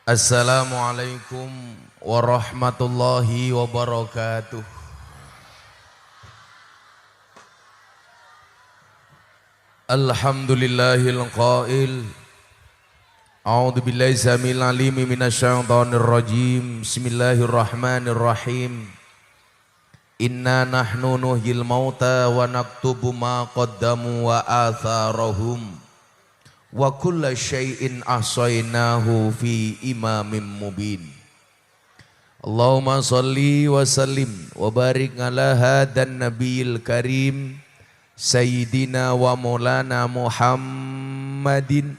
Assalamualaikum warahmatullahi wabarakatuh. Alhamdulillahil qail. A'udzu billahi samil alim minasyaitonir rajim. Bismillahirrahmanirrahim. Inna nahnu nuhyil mauta wa naktubu ma qaddamu wa atharahum. Wa kulla syai'in ahsaynahu fi imamin mubin. Allahumma salli wa sallim wa barik ala hadan nabiyil karim Sayyidina wa maulana Muhammadin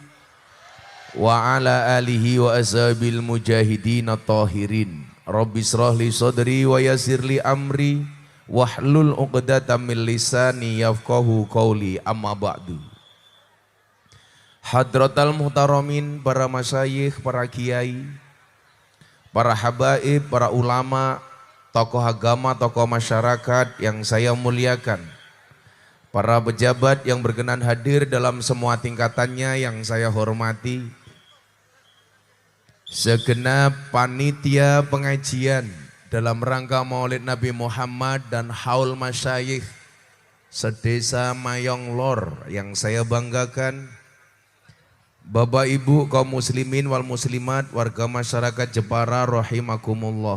wa ala alihi wa ashabil mujahidin at-tahirin. Rabbi israh li sadri wa yassir li amri wahlul 'uqdatam min lisani yafqahu qawli, amma ba'du. Hadratal muhtaramin, para masyayikh, para kiai, para habaib, para ulama, tokoh agama, tokoh masyarakat yang saya muliakan, para pejabat yang berkenan hadir dalam semua tingkatannya yang saya hormati, segenap panitia pengajian dalam rangka Maulid Nabi Muhammad dan haul masyayikh sedesa Mayong Lor yang saya banggakan, Bapak Ibu kaum muslimin wal muslimat, warga masyarakat Jepara rahimakumullah.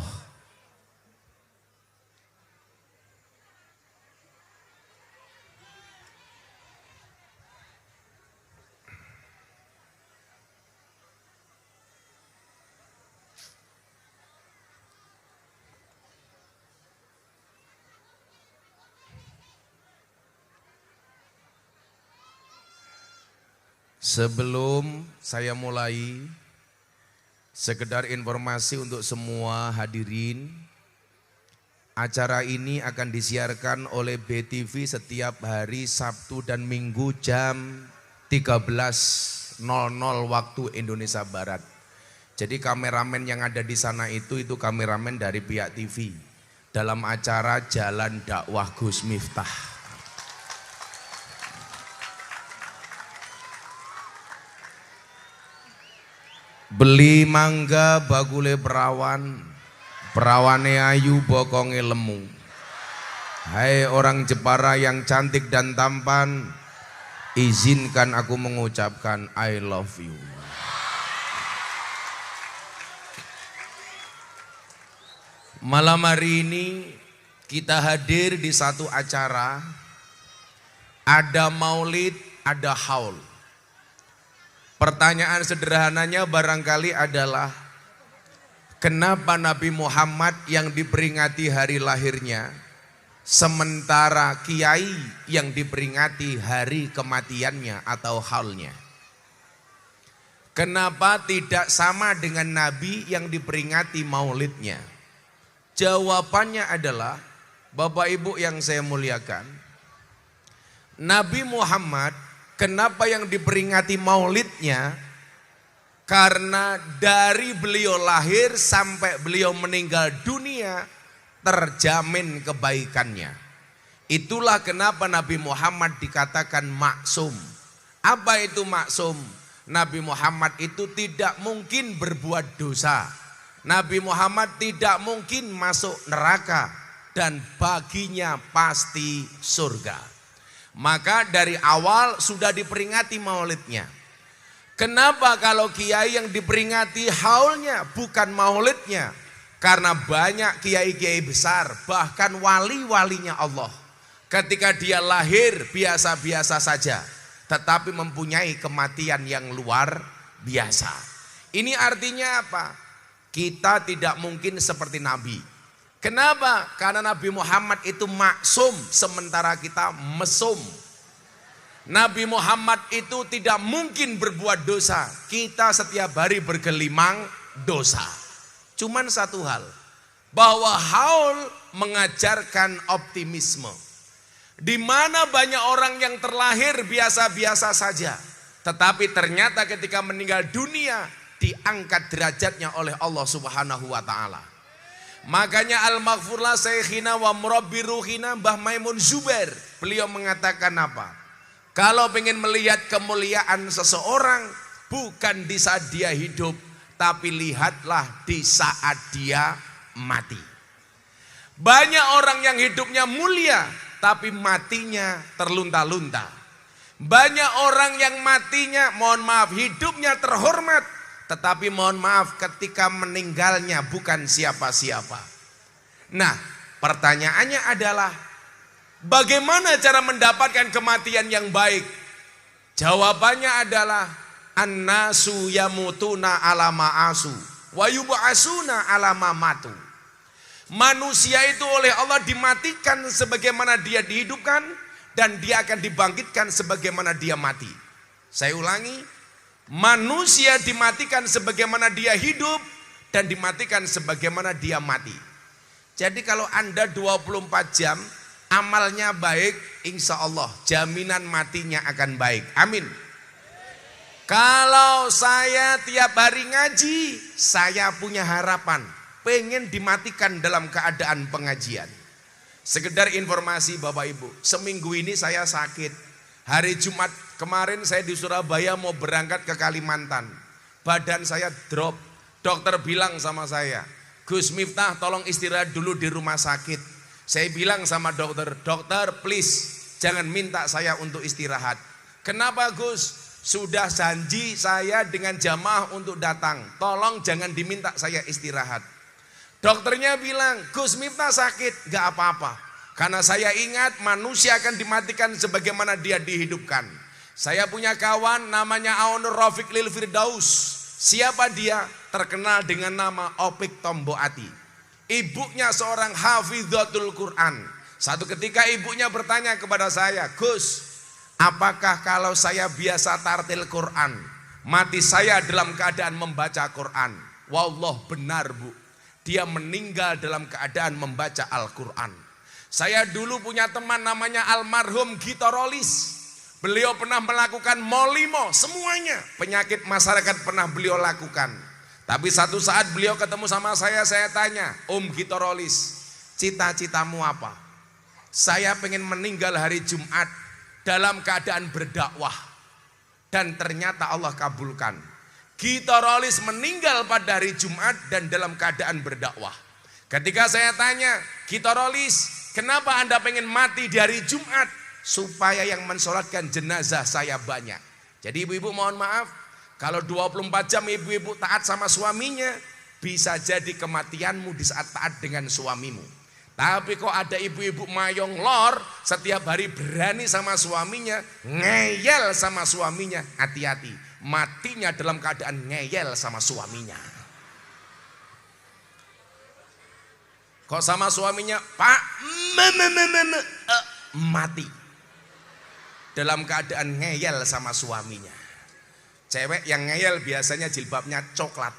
Sebelum saya mulai, sekedar informasi untuk semua hadirin. Acara ini akan disiarkan oleh BTV setiap hari Sabtu dan Minggu jam 13.00 waktu Indonesia Barat. Jadi kameramen yang ada di sana itu kameramen dari pihak TV dalam acara Jalan Dakwah Gus Miftah. Beli mangga bagule perawan, perawane ayu bokonge lemu. Hai orang Jepara yang cantik dan tampan, izinkan aku mengucapkan I love you. Malam hari ini kita hadir di satu acara, ada maulid, ada haul. Pertanyaan sederhananya barangkali adalah, kenapa Nabi Muhammad yang diperingati hari lahirnya, sementara kiai yang diperingati hari kematiannya atau haulnya? Kenapa tidak sama dengan Nabi yang diperingati maulidnya? Jawabannya adalah, Bapak Ibu yang saya muliakan, Nabi Muhammad kenapa yang diperingati maulidnya? Karena dari beliau lahir sampai beliau meninggal dunia terjamin kebaikannya. Itulah kenapa Nabi Muhammad dikatakan maksum. Apa itu maksum? Nabi Muhammad itu tidak mungkin berbuat dosa. Nabi Muhammad tidak mungkin masuk neraka dan baginya pasti surga. Maka dari awal sudah diperingati maulidnya. Kenapa kalau kiai yang diperingati haulnya bukan maulidnya? Karena banyak kiai-kiai besar, bahkan wali-walinya Allah, ketika dia lahir biasa-biasa saja, tetapi mempunyai kematian yang luar biasa. Ini artinya apa? Kita tidak mungkin seperti Nabi. Kenapa? Karena Nabi Muhammad itu maksum, sementara kita mesum. Nabi Muhammad itu tidak mungkin berbuat dosa. Kita setiap hari bergelimang dosa. Cuman satu hal, bahwa haul mengajarkan optimisme. Di mana banyak orang yang terlahir biasa-biasa saja, tetapi ternyata ketika meninggal dunia diangkat derajatnya oleh Allah Subhanahu wa taala. Makanya al-maghfurlah syekhina wa murabbi ruhina Mbah Maimun Zubair, beliau mengatakan apa? Kalau pengen melihat kemuliaan seseorang bukan di saat dia hidup, tapi lihatlah di saat dia mati. Banyak orang yang hidupnya mulia, tapi matinya terlunta-lunta. Banyak orang yang matinya, mohon maaf, hidupnya terhormat, tetapi mohon maaf ketika meninggalnya bukan siapa-siapa. Nah, pertanyaannya adalah bagaimana cara mendapatkan kematian yang baik? Jawabannya adalah annasu yamutuna ala ma'asu wa yub'asuna ala ma matu. Manusia itu oleh Allah dimatikan sebagaimana dia dihidupkan, dan dia akan dibangkitkan sebagaimana dia mati. Saya ulangi, manusia dimatikan sebagaimana dia hidup dan dimatikan sebagaimana dia mati. Jadi kalau Anda 24 jam amalnya baik, insya Allah jaminan matinya akan baik. Amin. Kalau saya tiap hari ngaji, saya punya harapan pengen dimatikan dalam keadaan pengajian. Sekedar informasi Bapak Ibu, seminggu ini saya sakit. Hari Jumat kemarin saya di Surabaya mau berangkat ke Kalimantan. Badan saya drop. Dokter bilang sama saya, Gus Miftah tolong istirahat dulu di rumah sakit. Saya bilang sama dokter, dokter please jangan minta saya untuk istirahat. Kenapa Gus? Sudah janji saya dengan jamaah untuk datang. Tolong jangan diminta saya istirahat. Dokternya bilang, Gus Miftah sakit, gak apa-apa. Karena saya ingat manusia akan dimatikan sebagaimana dia dihidupkan. Saya punya kawan namanya Aunur Rafiq Lil Firdaus. Siapa dia? Terkenal dengan nama Opik Tomboati. Ibunya seorang hafidhatul Quran. Satu ketika ibunya bertanya kepada saya, Gus, apakah kalau saya biasa tartil Quran, mati saya dalam keadaan membaca Quran? Wallah benar Bu. Dia meninggal dalam keadaan membaca Al-Quran. Saya dulu punya teman namanya almarhum Gitorolis. Beliau pernah melakukan molimo, semuanya penyakit masyarakat pernah beliau lakukan. Tapi satu saat beliau ketemu sama saya tanya, Om Gitorolis, cita-citamu apa? Saya pengen meninggal hari Jumat dalam keadaan berdakwah. Dan ternyata Allah kabulkan. Gitorolis meninggal pada hari Jumat dan dalam keadaan berdakwah. Ketika saya tanya, Gitorolis, kenapa Anda pengen mati di hari Jumat? Supaya yang mensolatkan jenazah saya banyak. Jadi ibu-ibu mohon maaf, kalau 24 jam ibu-ibu taat sama suaminya, bisa jadi kematianmu di saat taat dengan suamimu. Tapi kok ada ibu-ibu mayong lor, setiap hari berani sama suaminya, ngeyel sama suaminya, hati-hati. Matinya dalam keadaan ngeyel sama suaminya. Kok sama suaminya, Pak, mati. Dalam keadaan ngeyel sama suaminya. Cewek yang ngeyel biasanya jilbabnya coklat.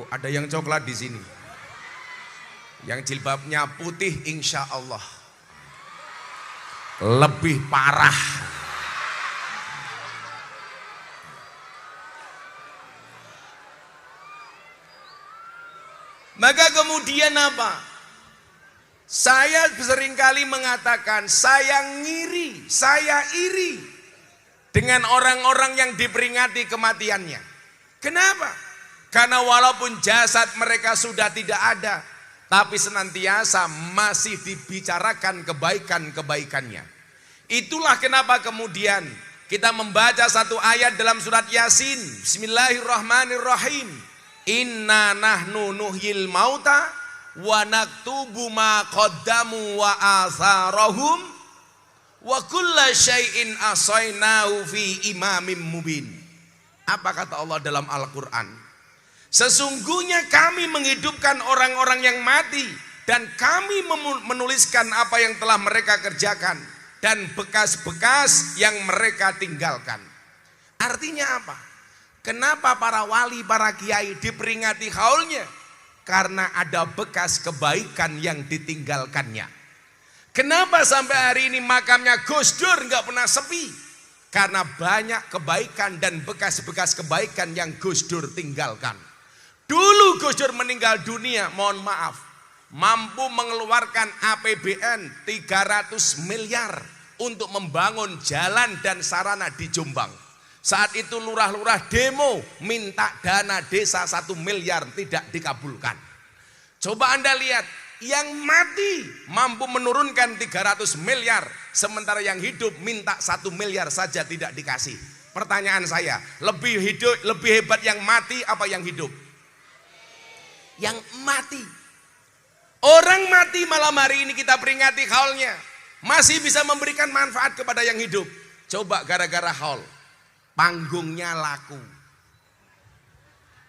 Oh, ada yang coklat di sini. Yang jilbabnya putih insya Allah lebih parah. Maka kemudian apa? Saya seringkali mengatakan saya ngiri, saya iri dengan orang-orang yang diperingati kematiannya. Kenapa? Karena walaupun jasad mereka sudah tidak ada, tapi senantiasa masih dibicarakan kebaikan-kebaikannya. Itulah kenapa kemudian kita membaca satu ayat dalam surat Yasin. Bismillahirrahmanirrahim. Inna nahnu nuhyil mauta wa naktubu ma qaddamu wa atharahum wa kulla syai'in asainahu fi imamim mubin. Apa kata Allah dalam Al-Quran? Sesungguhnya kami menghidupkan orang-orang yang mati dan kami menuliskan apa yang telah mereka kerjakan dan bekas-bekas yang mereka tinggalkan. Artinya apa? Kenapa para wali, para kiai diperingati haulnya? Karena ada bekas kebaikan yang ditinggalkannya. Kenapa sampai hari ini makamnya Gus Dur nggak pernah sepi? Karena banyak kebaikan dan bekas-bekas kebaikan yang Gus Dur tinggalkan. Dulu Gus Dur meninggal dunia, mohon maaf, mampu mengeluarkan APBN 300 miliar untuk membangun jalan dan sarana di Jombang. Saat itu lurah-lurah demo minta dana desa 1 miliar tidak dikabulkan. Coba Anda lihat, yang mati mampu menurunkan 300 miliar, sementara yang hidup minta 1 miliar saja tidak dikasih. Pertanyaan saya, lebih hebat yang mati apa yang hidup? Yang mati. Orang mati malam hari ini kita peringati haulnya, masih bisa memberikan manfaat kepada yang hidup. Coba gara-gara haul, panggungnya laku,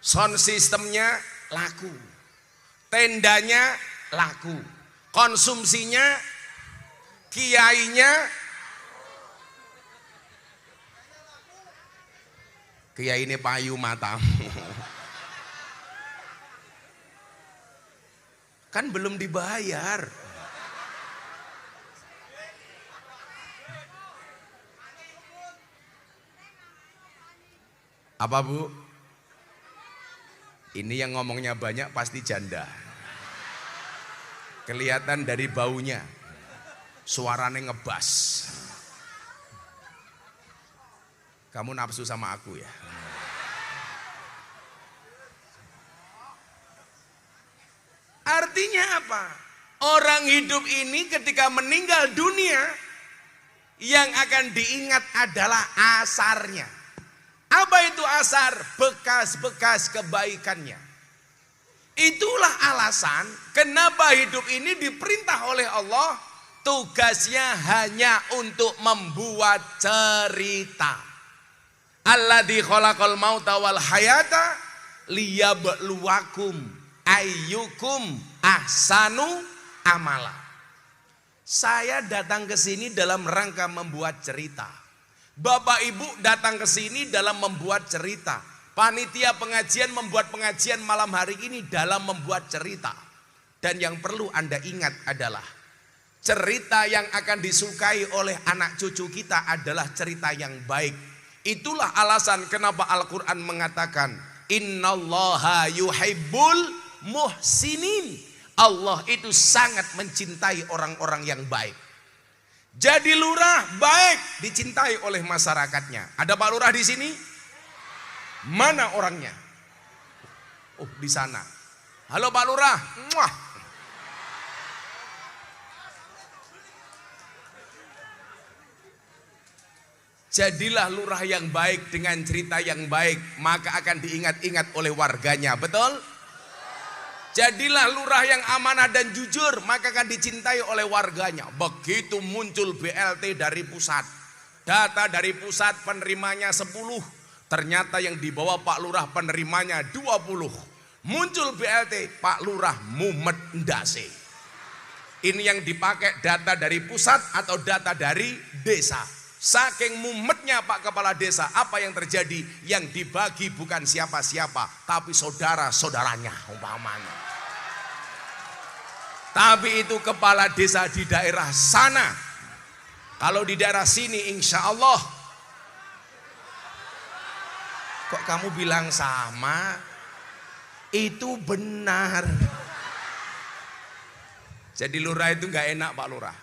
sound systemnya laku, tendanya laku, konsumsinya, kiainya, kiai ini payu matamu. Kan belum dibayar. Apa Bu? Ini yang ngomongnya banyak pasti janda. Kelihatan dari baunya, suaranya ngebas. Kamu nafsu sama aku ya? Artinya apa? Orang hidup ini ketika meninggal dunia, yang akan diingat adalah asarnya. Apa itu asar? Bekas-bekas kebaikannya. Itulah alasan kenapa hidup ini diperintah oleh Allah, tugasnya hanya untuk membuat cerita. Alladzi khalaqal mauta wal hayata liyabluwakum ayyukum ahsanu amala. Saya datang ke sini dalam rangka membuat cerita. Bapak Ibu datang ke sini dalam membuat cerita. Panitia pengajian membuat pengajian malam hari ini dalam membuat cerita. Dan yang perlu Anda ingat adalah cerita yang akan disukai oleh anak cucu kita adalah cerita yang baik. Itulah alasan kenapa Al-Quran mengatakan innallaha yuhibbul muhsinin. Allah itu sangat mencintai orang-orang yang baik. Jadi lurah baik, dicintai oleh masyarakatnya. Ada Pak Lurah di sini? Mana orangnya? Oh, di sana. Halo Pak Lurah. Muah. Jadilah lurah yang baik dengan cerita yang baik, maka akan diingat-ingat oleh warganya. Betul? Jadilah lurah yang amanah dan jujur, maka akan dicintai oleh warganya. Begitu muncul BLT dari pusat, data dari pusat penerimanya 10, ternyata yang dibawa Pak Lurah penerimanya 20. Muncul BLT, Pak Lurah mumet ndase. Ini yang dipakai data dari pusat atau data dari desa. Saking mumetnya Pak Kepala Desa, apa yang terjadi? Yang dibagi bukan siapa-siapa, tapi saudara-saudaranya umpamanya. Tapi itu kepala desa di daerah sana. Kalau di daerah sini insya Allah. Kok kamu bilang sama? Itu benar. Jadi lurah itu gak enak Pak Lurah.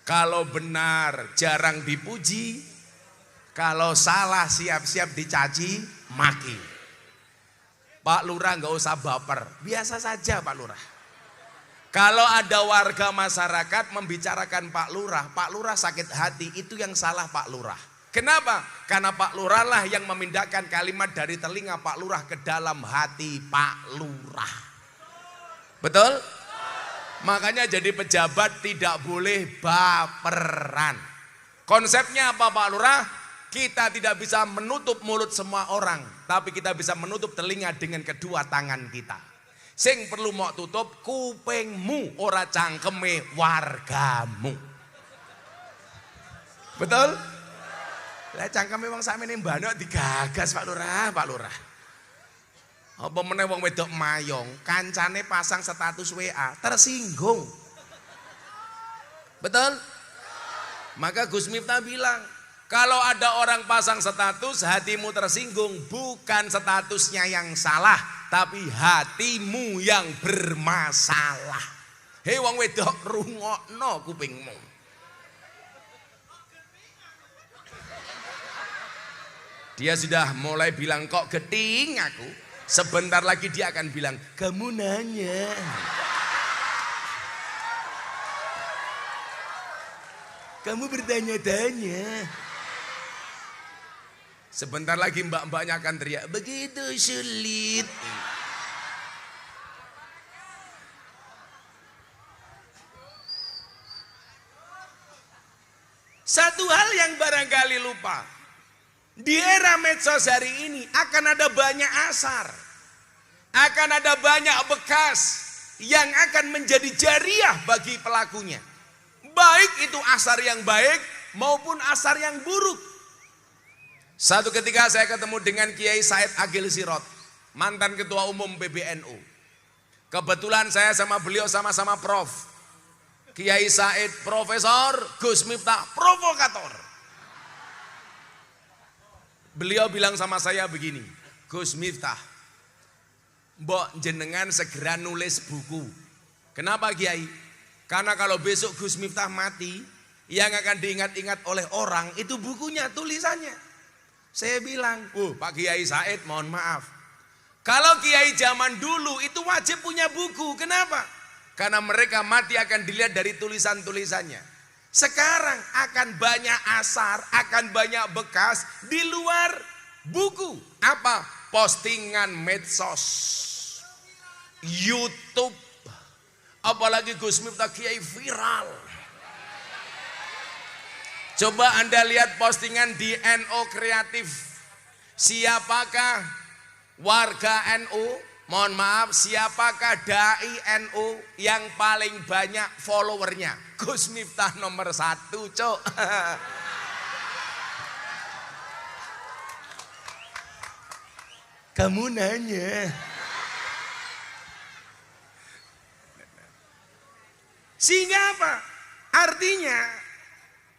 Kalau benar jarang dipuji, kalau salah siap-siap dicaci, maki. Pak Lurah nggak usah baper, biasa saja Pak Lurah. Kalau ada warga masyarakat membicarakan Pak Lurah sakit hati, itu yang salah Pak Lurah. Kenapa? Karena Pak Lurah lah yang memindahkan kalimat dari telinga Pak Lurah ke dalam hati Pak Lurah. Betul? Makanya jadi pejabat tidak boleh baperan. Konsepnya apa Pak Lurah? Kita tidak bisa menutup mulut semua orang, tapi kita bisa menutup telinga dengan kedua tangan kita. Sing perlu mau tutup kupingmu, ora cangkeme wargamu. Betul? Lah cangkeme wong sakmene mbandok digagas Pak Lurah, Pak Lurah. Apa meneh wong wedok mayong, kancane pasang status WA, tersinggung. Betul? Maka Gus Miftah bilang, kalau ada orang pasang status hatimu tersinggung, bukan statusnya yang salah, tapi hatimu yang bermasalah. Hei wong wedok, rungokno kupingmu. Dia sudah mulai bilang kok geting aku. Sebentar lagi dia akan bilang, kamu nanya. Kamu bertanya-tanya. Sebentar lagi mbak-mbaknya akan teriak, begitu sulit. Satu hal yang barangkali lupa. Di era medsos hari ini akan ada banyak asar. Akan ada banyak bekas yang akan menjadi jariah bagi pelakunya. Baik itu asar yang baik maupun asar yang buruk. Satu ketika saya ketemu dengan Kiai Said Agil Sirot, mantan ketua umum PBNU. Kebetulan saya sama beliau sama-sama prof. Kiai Said Profesor, Gus Miftah provokator. Beliau bilang sama saya begini, Gus Miftah, mbok jenengan segera nulis buku. Kenapa Kiai? Karena kalau besok Gus Miftah mati, yang akan diingat-ingat oleh orang itu bukunya, tulisannya. Saya bilang, Pak Kiai Said mohon maaf. Kalau Kiai zaman dulu itu wajib punya buku. Kenapa? Karena mereka mati akan dilihat dari tulisan-tulisannya. Sekarang akan banyak asar, akan banyak bekas di luar buku. Apa? Postingan medsos, YouTube, apalagi Gus Miftah Kiai viral. Coba Anda lihat postingan di NU Kreatif. Siapakah warga NU? Mohon maaf, siapakah dai NU yang paling banyak followernya? Gus Miftah nomor 1, cok. Kamu nanya. Sehingga apa? Artinya,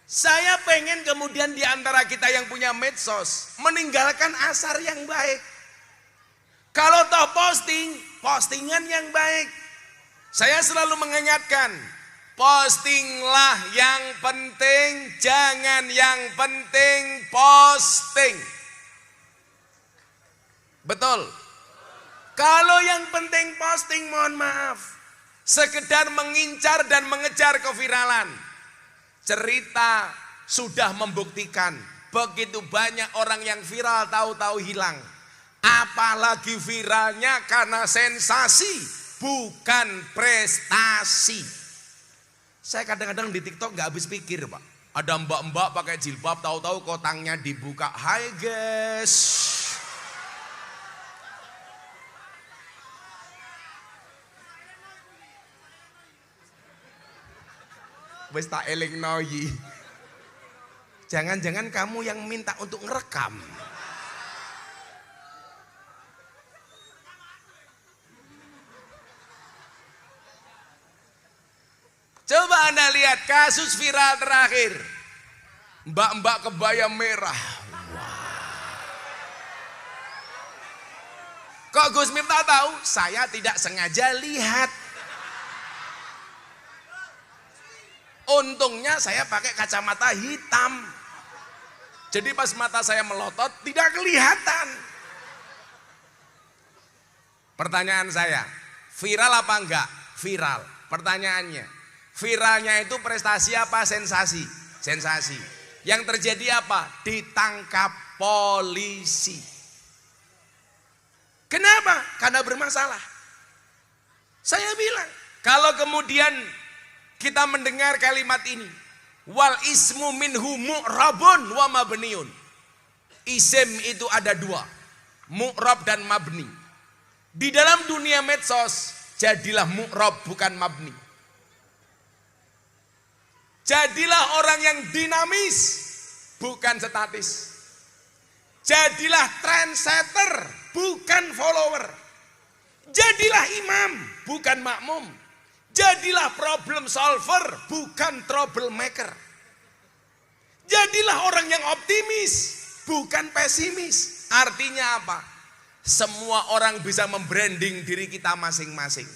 saya pengen kemudian di antara kita yang punya medsos meninggalkan asar yang baik. Kalau toh postingan yang baik. Saya selalu mengingatkan, postinglah yang penting, jangan yang penting posting. Betul. Kalau yang penting posting, mohon maaf, sekedar mengincar dan mengejar keviralan. Cerita sudah membuktikan begitu banyak orang yang viral tahu-tahu hilang. Apalagi viralnya karena sensasi, bukan prestasi. Saya kadang-kadang di TikTok nggak habis pikir, Pak. Ada mbak-mbak pakai jilbab, tahu-tahu kotangnya dibuka. Hai guys. Wes tak eling noyi. Jangan-jangan kamu yang minta untuk ngerekam. Coba Anda lihat kasus viral terakhir. Mbak-mbak kebaya merah. Kok Gus Miftah tahu? Saya tidak sengaja lihat. Untungnya saya pakai kacamata hitam. Jadi pas mata saya melotot tidak kelihatan. Pertanyaan saya, viral apa enggak? Viral. Pertanyaannya, viralnya itu prestasi apa sensasi? Sensasi. Yang terjadi apa? Ditangkap polisi. Kenapa? Karena bermasalah. Saya bilang, kalau kemudian kita mendengar kalimat ini, wal ismu minhu mu'rabun wa mabniun. Isim itu ada dua, mu'rab dan mabni. Di dalam dunia medsos, jadilah mu'rab bukan mabni. Jadilah orang yang dinamis, bukan statis. Jadilah trendsetter, bukan follower. Jadilah imam, bukan makmum. Jadilah problem solver, bukan troublemaker. Jadilah orang yang optimis, bukan pesimis. Artinya apa? Semua orang bisa membranding diri kita masing-masing.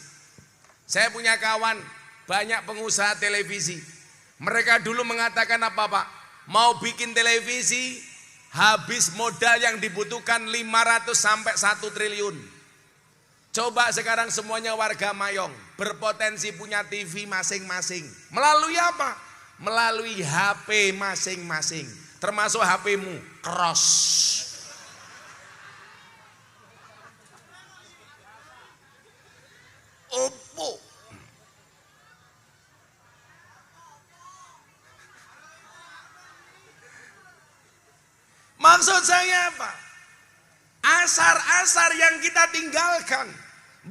Saya punya kawan, banyak pengusaha televisi. Mereka dulu mengatakan apa Pak? Mau bikin televisi habis modal yang dibutuhkan 500 sampai 1 triliun. Coba sekarang semuanya warga Mayong berpotensi punya TV masing-masing. Melalui apa? Melalui HP masing-masing. Termasuk HP-mu, Cross. Oppo. Maksud saya apa? Asar-asar yang kita tinggalkan,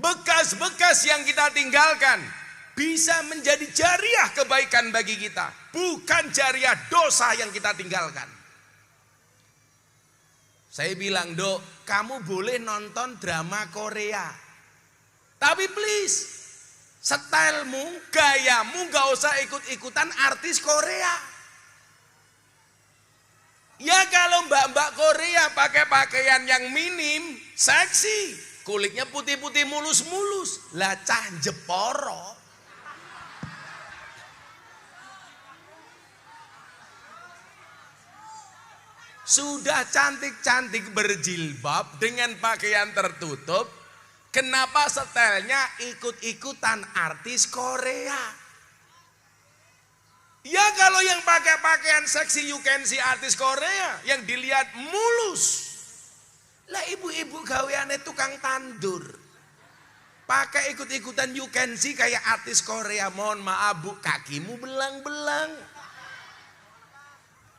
bekas-bekas yang kita tinggalkan, bisa menjadi jariah kebaikan bagi kita. Bukan jariah dosa yang kita tinggalkan. Saya bilang, Dok, kamu boleh nonton drama Korea. Tapi please, stylemu, gayamu gak usah ikut-ikutan artis Korea. Ya kalau mbak-mbak Korea pakai pakaian yang minim, seksi, kulitnya putih-putih mulus-mulus, lah cah Jeporo. Sudah cantik-cantik berjilbab dengan pakaian tertutup, kenapa stylenya ikut-ikutan artis Korea? Ya kalau yang pakai pakaian seksi you can see artis Korea, yang dilihat mulus. Lah ibu-ibu gaweane tukang tandur. Pakai ikut-ikutan you can see kayak artis Korea. Mohon maaf Bu, kakimu belang-belang.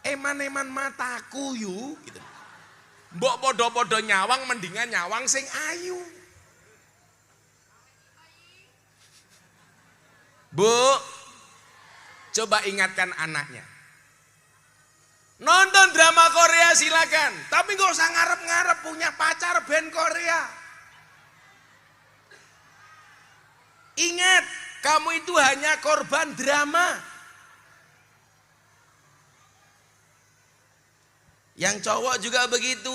Eman-eman mataku yu gitu. Mbok podo-podo nyawang mendingan nyawang sing ayu. Bu, coba ingatkan anaknya. Nonton drama Korea silakan, tapi gak usah ngarep-ngarep punya pacar band Korea. Ingat, kamu itu hanya korban drama. Yang cowok juga begitu.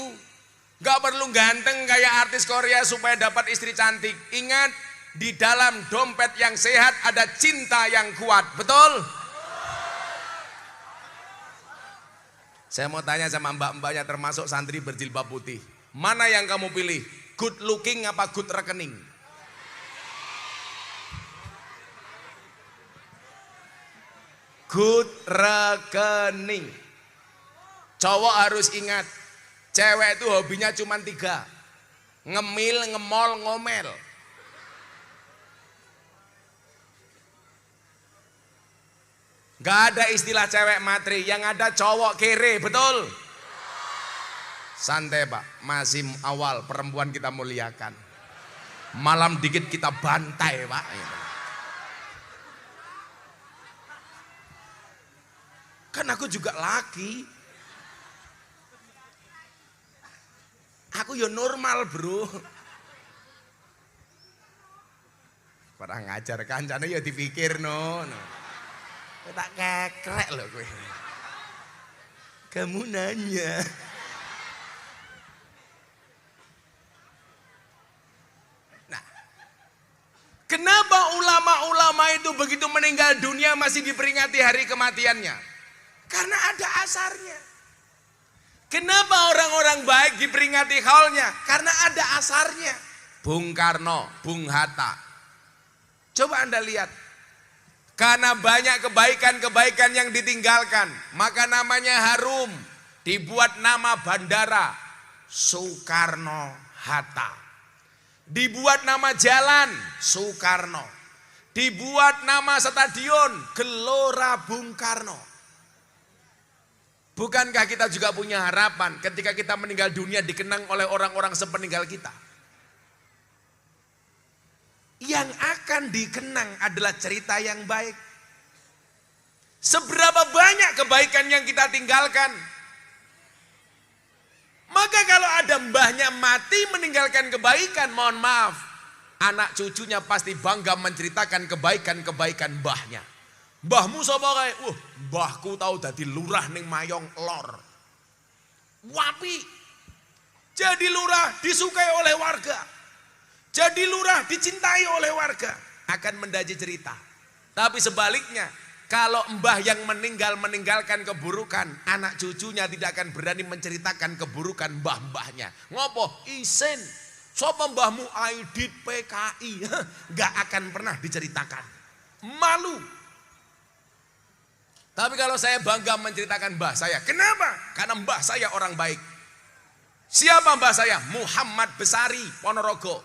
Gak perlu ganteng kayak artis Korea supaya dapat istri cantik. Ingat, di dalam dompet yang sehat ada cinta yang kuat. Betul? Saya mau tanya sama mbak-mbaknya termasuk santri berjilbab putih. Mana yang kamu pilih? Good looking apa good rekening? Good rekening. Cowok harus ingat, cewek itu hobinya cuma 3. Ngemil, ngemol, ngomel. Gak ada istilah cewek matri, yang ada cowok kere, betul? Santai Pak, masih awal, perempuan kita muliakan. Malam dikit kita bantai Pak. Kan aku juga laki. Aku ya normal bro. Padahal ngajar kancane ya dipikir no. Tak kekrek loh gue. Kamu nanya. Nah, kenapa ulama-ulama itu begitu meninggal dunia masih diperingati hari kematiannya? Karena ada asarnya. Kenapa orang-orang baik diperingati haulnya? Karena ada asarnya. Bung Karno, Bung Hatta. Coba Anda lihat. Karena banyak kebaikan-kebaikan yang ditinggalkan, maka namanya harum. Dibuat nama bandara Soekarno-Hatta. Dibuat nama jalan Soekarno. Dibuat nama stadion Gelora Bung Karno. Bukankah kita juga punya harapan ketika kita meninggal dunia dikenang oleh orang-orang sepeninggal kita? Yang akan dikenang adalah cerita yang baik. Seberapa banyak kebaikan yang kita tinggalkan. Maka kalau ada mbahnya mati meninggalkan kebaikan, mohon maaf, anak cucunya pasti bangga menceritakan kebaikan-kebaikan mbahnya. Mbahmu sapa kae? Mbahku tahu dadi lurah ning Mayong Lor. Wapi. Jadi lurah disukai oleh warga. Jadi lurah dicintai oleh warga. Akan mendaji cerita. Tapi sebaliknya, Kalau mbah yang meninggalkan keburukan, anak cucunya tidak akan berani menceritakan keburukan mbah-mbahnya. Ngopo? Isin. Sopo mbahmu Aidit PKI? Gak akan pernah diceritakan. Malu. Tapi kalau saya bangga menceritakan mbah saya. Kenapa? Karena mbah saya orang baik. Siapa mbah saya? Muhammad Besari, Ponorogo.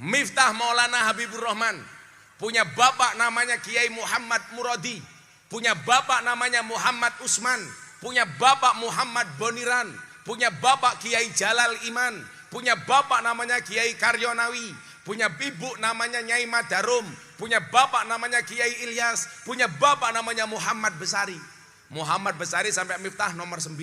Miftah Maulana Habibur Rahman. Punya bapak namanya Kiai Muhammad Muradi. Punya bapak namanya Muhammad Usman. Punya bapak Muhammad Boniran. Punya bapak Kiai Jalal Iman. Punya bapak namanya Kiai Karyonawi. Punya ibu namanya Nyai Madarum. Punya bapak namanya Kiai Ilyas. Punya bapak namanya Muhammad Besari. Muhammad Besari sampai Miftah nomor 9.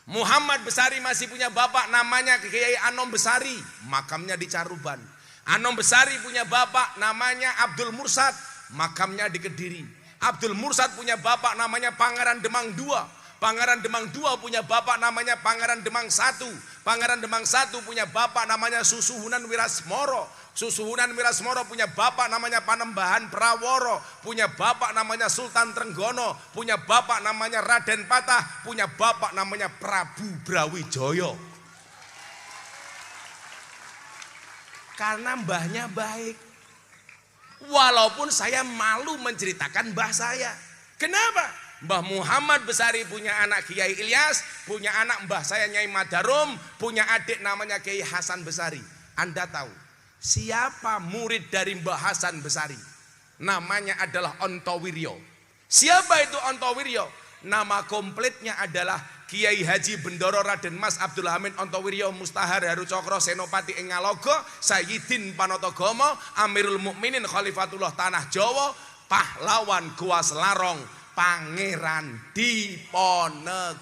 Muhammad Besari masih punya bapak namanya Kiai Anom Besari. Makamnya di Caruban. Anom Besari punya bapak namanya Abdul Mursad, makamnya di Kediri. Abdul Mursad punya bapak namanya Pangeran Demang II. Pangeran Demang II punya bapak namanya Pangeran Demang I. Pangeran Demang I punya bapak namanya Susuhunan Wirasmoro. Susuhunan Wirasmoro punya bapak namanya Panembahan Praworo. Punya bapak namanya Sultan Trenggono. Punya bapak namanya Raden Patah. Punya bapak namanya Prabu Brawijaya. Karena mbahnya baik. Walaupun saya malu menceritakan mbah saya. Kenapa? Mbah Muhammad Besari punya anak Kiai Ilyas, punya anak mbah saya Nyai Madarum, punya adik namanya Kiai Hasan Besari. Anda tahu siapa murid dari Mbah Hasan Besari? Namanya adalah Ontowiryo. Siapa itu Ontowiryo? Nama komplitnya adalah Kiai Haji Bendoro Raden Mas Abdul Hamid Ontowiryo Mustahar Haru Cokro Senopati ing Ngalogo Sayyidin Panatagomo Amirul Mukminin Khalifatullah Tanah Jawa pahlawan Gua Selarong Pangeran Diponegoro.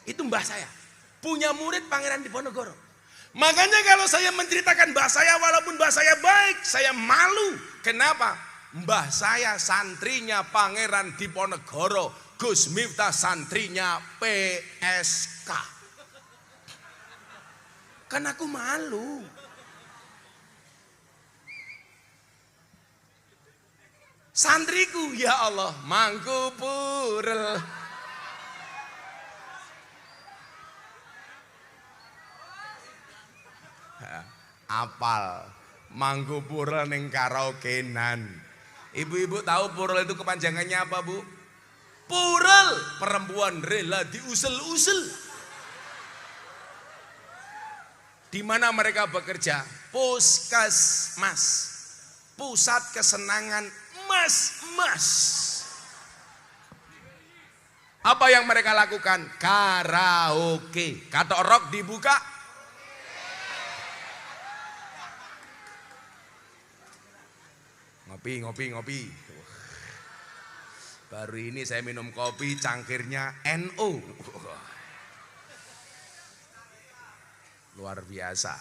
Itu mbah saya punya murid Pangeran Diponegoro. Makanya kalau saya menceritakan mbah saya, walaupun mbah saya baik, saya malu. Kenapa? Mbah saya santrinya Pangeran Diponegoro, Gus Miftah santrinya PSK. Kan aku malu. Santriku ya Allah Mangkupurel. Apal Mangkupurel ning karaokenan. Ibu-ibu tahu purel itu kepanjangannya apa, Bu? Purel, perempuan rela diusel-usel. Di mana mereka bekerja? Puskesmas, pusat kesenangan mas-mas. Apa yang mereka lakukan? Karaoke. Kata rock dibuka. Ngopi. Baru ini saya minum kopi cangkirnya NO. Luar biasa.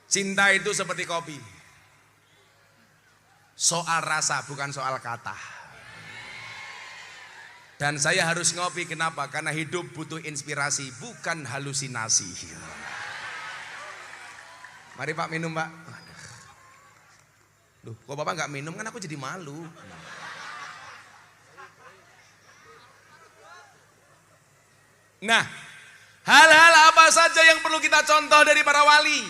Cinta itu seperti kopi. Soal rasa bukan soal kata. Dan saya harus ngopi, kenapa? Karena hidup butuh inspirasi, bukan halusinasi. Mari Pak minum Pak. Loh, kok Bapak nggak minum, kan aku jadi malu. Nah, hal-hal apa saja yang perlu kita contoh dari para wali,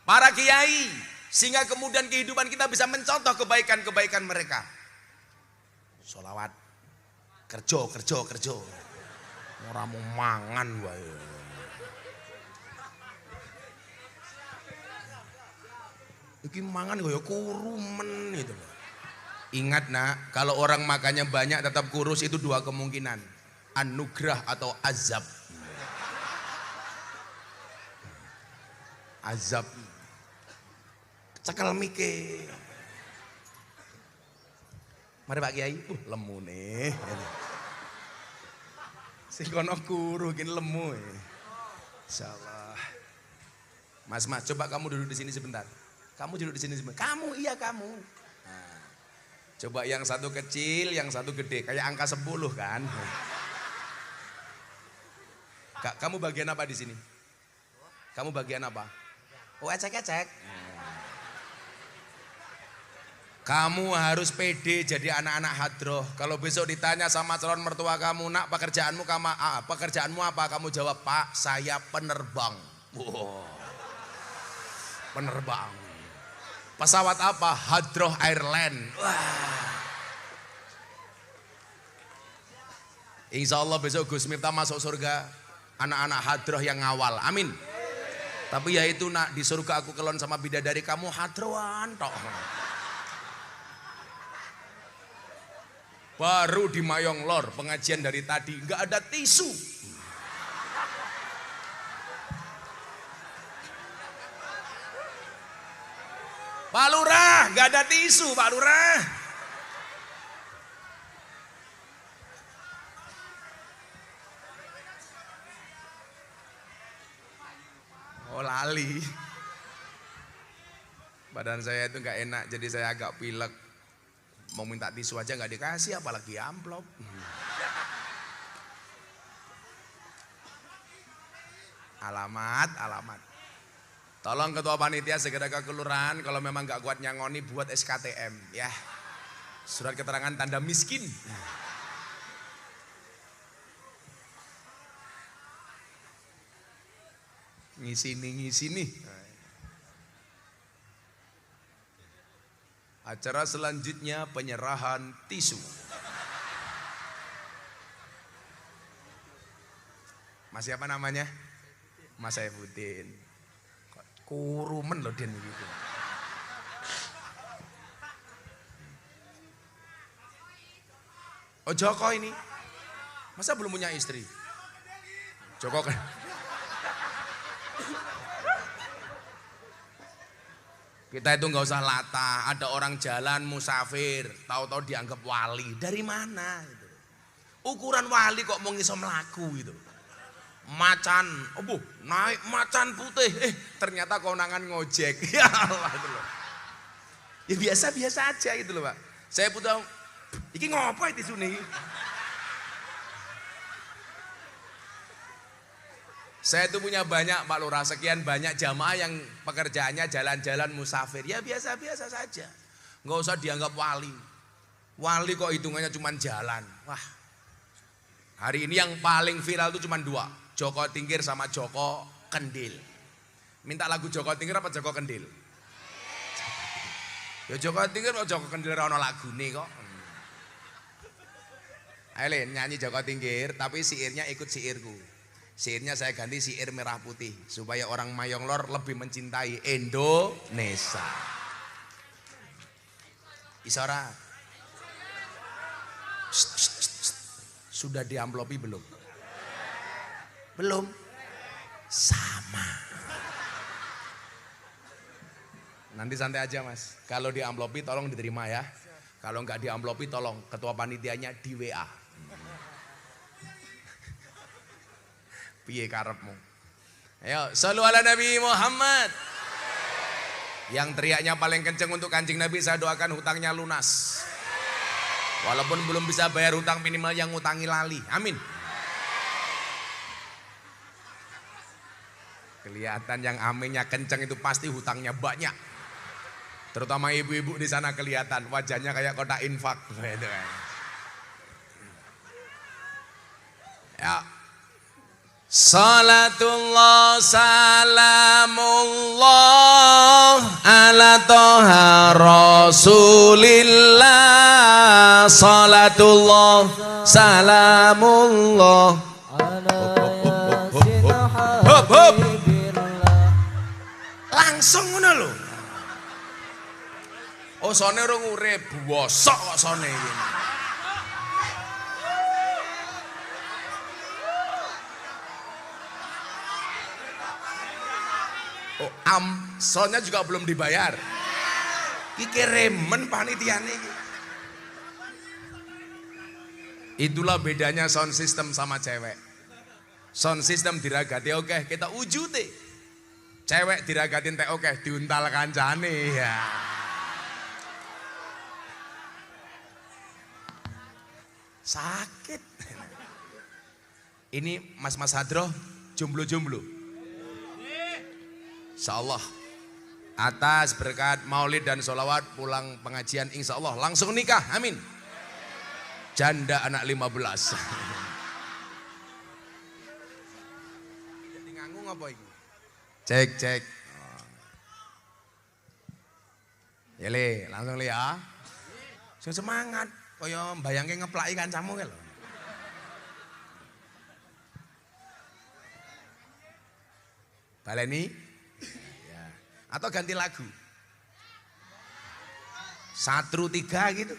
para kiai, sehingga kemudian kehidupan kita bisa mencontoh kebaikan-kebaikan mereka. Sholawat, kerja. Orang mau mangan wae. Iki mangan kaya kurumen gitu. Ingat nak, kalau orang makannya banyak tetap kurus itu dua kemungkinan. Anugerah atau azab. Azab. Cekel mike. Mari Pak Kiai, lemu nih. Sing kono kuru gini lemu. Insyaallah. Mas, coba kamu duduk di sini sebentar. Kamu duduk di sini sebentar. Kamu, iya kamu. Nah, coba yang satu kecil, yang satu gede. Kayak angka 10 kan. Kamu bagian apa di sini? Kamu bagian apa? Oh, ecek-ecek. Kamu harus pede jadi anak-anak hadroh. Kalau besok ditanya sama calon mertua kamu, nak pekerjaanmu apa? Kamu jawab, Pak, saya penerbang. Wow. Penerbang. Pesawat apa? Hadroh Airline. Wah. Insya Allah besok Gus Miftah masuk surga, anak-anak hadroh yang ngawal. Amin. Tapi ya itu nak, di surga aku kelon sama bidadari, kamu hadrohan tok. Baru di Mayong Lor pengajian dari tadi nggak ada tisu. Pak Lurah nggak ada tisu, Pak Lurah. Oh lali. Badan saya itu nggak enak, jadi saya agak pilek. Mau minta tisu aja nggak dikasih, apalagi amplop. Alamat. Tolong ketua panitia segera ke kelurahan, kalau memang nggak kuat nyangoni buat SKTM ya. Surat keterangan tanda miskin. Ngisi. Acara selanjutnya penyerahan tisu. Mas siapa namanya? Mas Saifuddin. Kurumen loh dia gitu. Oh Joko ini. Masa belum punya istri? Joko kan. Kita itu nggak usah latah, ada orang jalan musafir, tahu-tahu dianggap wali. Dari mana? Gitu. Ukuran wali kok mau ngiso melaku gitu. Macan, naik macan putih, ternyata konangan ngojek. Ya Allah itu loh. Ya biasa-biasa aja gitu loh Pak. Saya putar, iki ngopo itu suni? Saya itu punya banyak Pak Lurah, sekian banyak jamaah yang pekerjaannya jalan-jalan musafir. Ya biasa-biasa saja. Nggak usah dianggap wali. Wali kok hitungannya cuma jalan. Wah. Hari ini yang paling viral itu cuma dua. Joko Tingkir sama Joko Kendil. Minta lagu Joko Tingkir apa Joko Kendil? Ya Joko Tingkir atau Joko Kendil ora ono lagune kok. Ayo Len, nyanyi Joko Tingkir tapi siirnya ikut siirku. Siirnya saya ganti siir merah putih supaya orang Mayong Lor lebih mencintai Indonesia. Isora. Sudah diamplopi belum? Belum? Sama. Nanti santai aja Mas. Kalau diamplopi tolong diterima ya. Kalau nggak diamplopi tolong ketua panitianya di WA. Piye karepmu? Ayo, shollu ala Nabi Muhammad. Yang teriaknya paling kenceng untuk Kanjeng Nabi, saya doakan hutangnya lunas. Walaupun belum bisa bayar hutang, minimal yang ngutangi lali. Amin. Kelihatan yang aminnya kenceng itu pasti hutangnya banyak. Terutama ibu-ibu di sana kelihatan wajahnya kayak kotak infak. Ya. Salatullah salamullah ala toha rasulillah. Salatullah salamullah hop hop. Langsung ngono lho. Oh sone urung urip, bosok kok sone iki. Soalnya juga belum dibayar. Iki remen panitiane iki. Itulah bedanya sound system sama cewek. Sound system diragati oke, kita wujute. Cewek diragatin teh oke, diuntal kancane ya. Sakit. Ini mas-mas hadroh jomblo-jomblo. Insyaallah Atas berkat maulid dan sholawat pulang pengajian insya Allah langsung nikah, amin. Janda anak 15. Jadi nganggung apa ini? Cek. Ya le, langsung le ya. Semangat, kaya bayangke ngeplaki kancamu ke lho. Baleni? Ya. Atau ganti lagu? 1-3 gitu.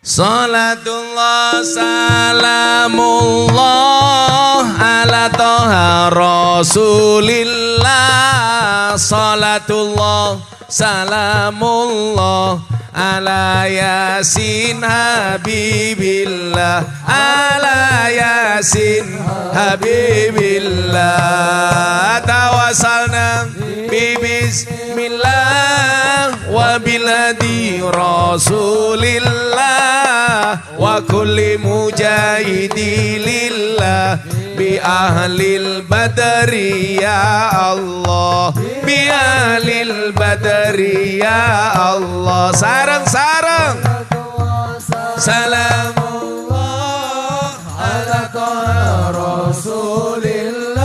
Salatullah salamullah ala toha rasulillah. Salatullah salamullah ala yasin habibillah. Ala yasin habibillah. Tawassalna bismillah wa biladi rasulillah wa kulli mujahidi lillah bi ahlil badri ya Allah, bi ahlil badri ya Allah. Sarang-sarang salamullah ala toha rasulillah.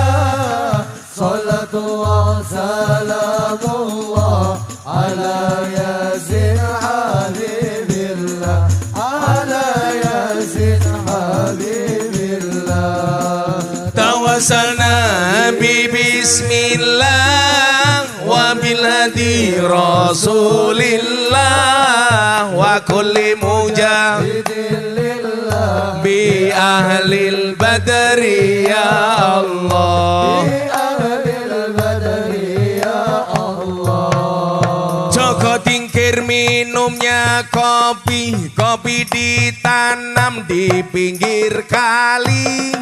Salatullah salamullah ala yasin habibillah. Ala yasin habibillah. Tawassalna bi bismillah wa bil hadi rasulillah wa kulli mujahidin lillah bi ahlil badri ya Allah. Minumnya kopi ditanam di pinggir kali.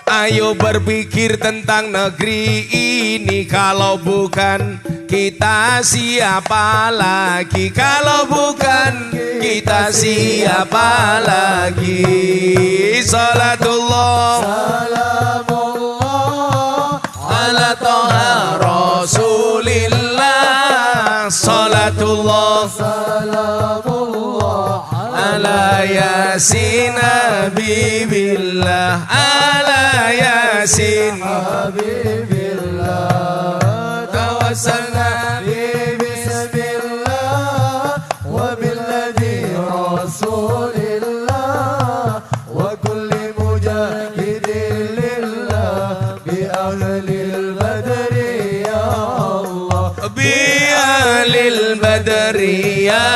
Ayo berpikir tentang negeri ini, kalau bukan kita siapa lagi? Kalau bukan kita siapa lagi? Salatullah salamullah ala toha rasulillah. Salatullah salamullah ala yasin habibillah. Ala yasin habibillah. Tawassalna bismillah wa billadhi rasulillah wa kulli mujahidin lillah bi ahlil badri ya Allah. Bi ahlil badri ya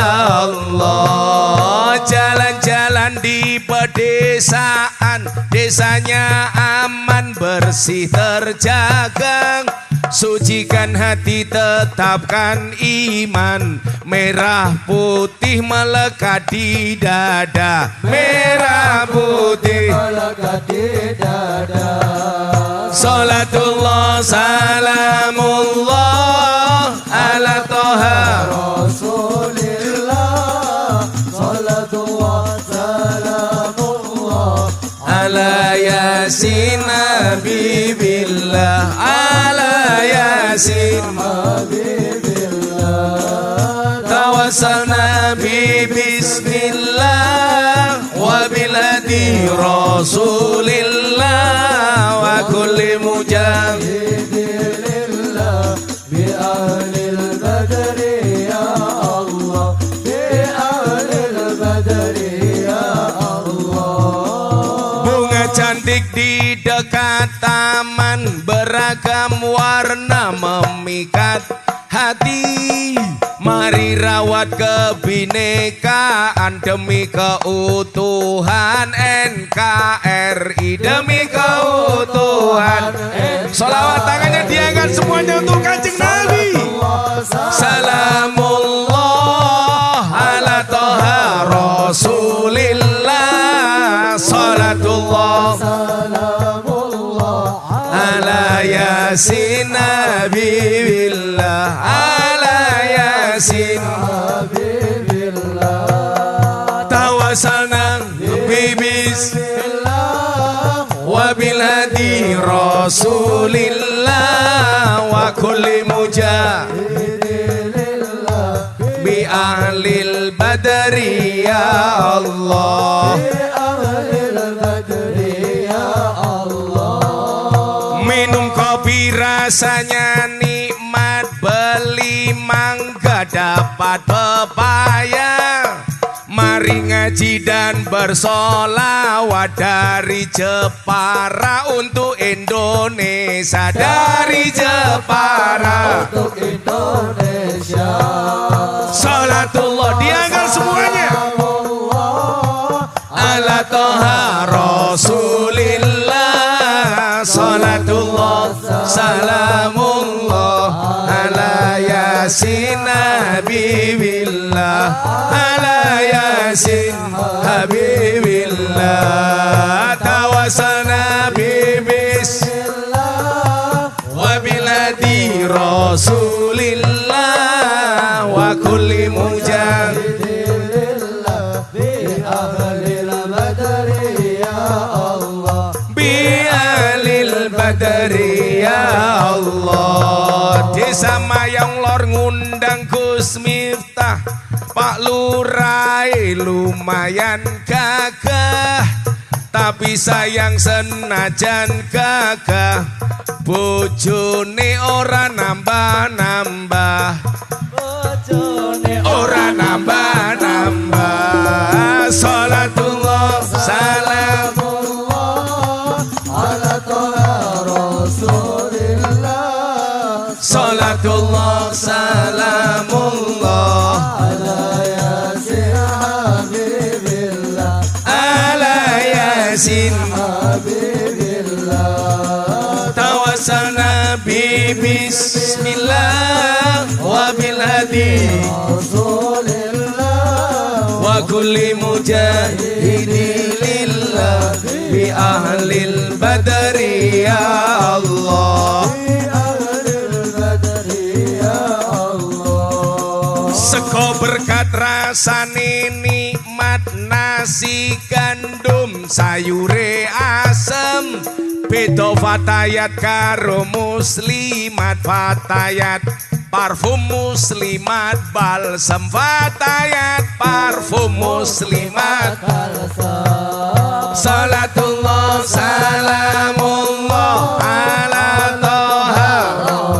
Allah. Jalan-jalan di pedesaan, desanya aman bersih terjaga. Sucikan hati, tetapkan iman. Merah putih melekat di dada. Merah putih melekat di dada. Salatullah salamullah ala toha rasulillah. Salatullah salamullah ala yasin habibillah. Ala yasin habibillah. Tawassalna bi bismillah wa biladi rasulillah wa kulli mujahidin lillah bi ahlil badri ya Allah. Bi ahlil badri ya Allah. Bunga cantik di dekat taman, beragam warna memikat hati. Mari rawat kebinekaan demi keutuhan NKRI. Demi keutuhan. Sholawat tangannya diangkat semuanya untuk Kanjeng Nabi. Salamullah ala toha rasulillah. Salatullah salamullah ala yasin habibillah. Ala yasin habibillah. Tawassalna bi bismillah wa bil hadi rasulillah wa wa kulli mujahidin bi ahlil badri ya Allah. Minum kopi rasanya nikmat, beli mangga dapat pepaya. Mari ngaji dan bersolawat dari Jepara untuk Indonesia, dari Jepara untuk Indonesia. Salatullah diangkat semuanya. Ala toha Rasulillah, salatullah salamullah ala yasin habibillah, ala yasin habibillah. Tawassalna bi bismillah wa biladi Rasulillah wa kulli mujahidin bi ahlil badri ya Allah, bi ahlil badri ya Allah. Desa Mayang Lor ngundang Gus Miftah, Pak Lurai lumayan gagah, tapi sayang senajan gagah bojone ora nambah-nambah, bojone ora nambah-nambah. Salatullah salamullah ala toha Rasulillah, salatullah salamullah ala yasin habibillah, ala yasin habibillah. Tawassalna bi bismillah wa bil hadi Rasulillah wa kulli mujahidin lillah bi ahlil badri ya Allah, bi ahlil badri ya Allah. Sego berkat rasane nikmat, nasi gandum sayure asem. Beda fatayat karo muslimat, fatayat parfum muslimat balsam, fatayat parfum muslimat balsam. Salatullah salamullah ala toha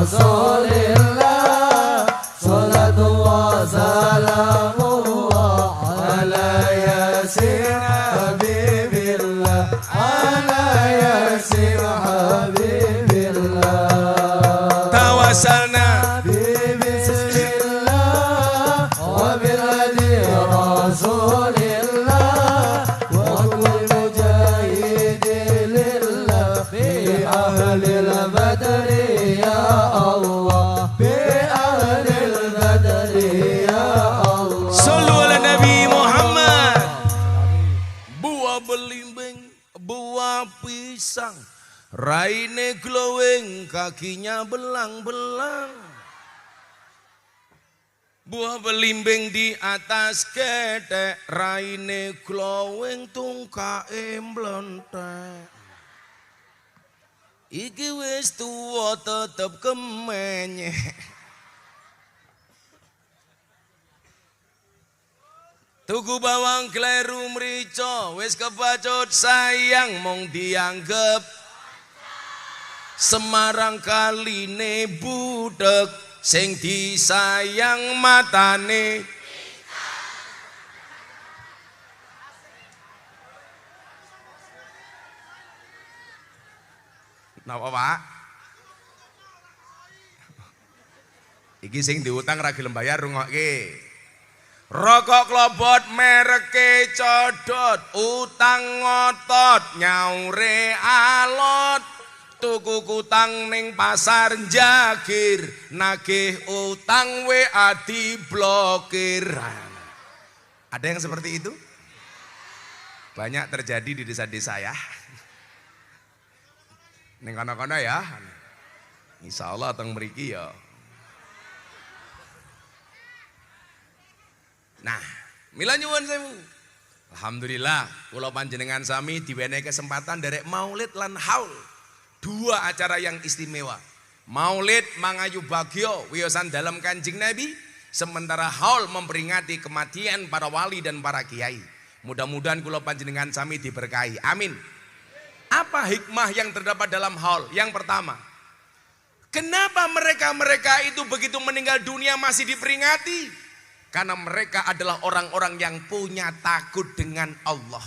Rasulillah, salatullah salamullah ala yasin habibillah, ala yasin habibillah. Tawassalna bi bismillah wa bil hadi Rasulillah wa kulli mujahidin lillah bi ahlil badri ya Allah, bi ahlil badri ya Allah. Sallu ala Nabi Muhammad. Buah belimbing, buah pisang, raine glowing, kakinya belang-belang. Buah belimbing di atas ketek, raine glowing, tungkae mblontek. Iki wis tuwa tetep kemenyek. Tuku bawang kleru mrica, wis kebacut sayang mong dianggep. Semarang kaline budek, sing disayang matane. Napa Pak? Iki sing diutang ra gelem bayar rungokke. Rokok klobot mereke codot, utang ngotot nyaure alot. Tuku kutang ning pasar Jagir, nagih utang WA diblokir. Ada yang seperti itu? Banyak terjadi di desa-desa ya. Ning kono-kono ya. Insyaallah teng mriki ya. Nah, mila nyuwun sewu. Alhamdulillah kula panjenengan sami diwenehi kesempatan derek Maulid lan Haul. Dua acara yang istimewa. Maulid mangayu bagyo wiyosan dalam Kanjeng Nabi, sementara haul memperingati kematian para wali dan para kiai. Mudah-mudahan kula panjenengan sami diberkahi. Amin. Apa hikmah yang terdapat dalam haul? Yang pertama, kenapa mereka-mereka itu begitu meninggal dunia masih diperingati? Karena mereka adalah orang-orang yang punya takut dengan Allah.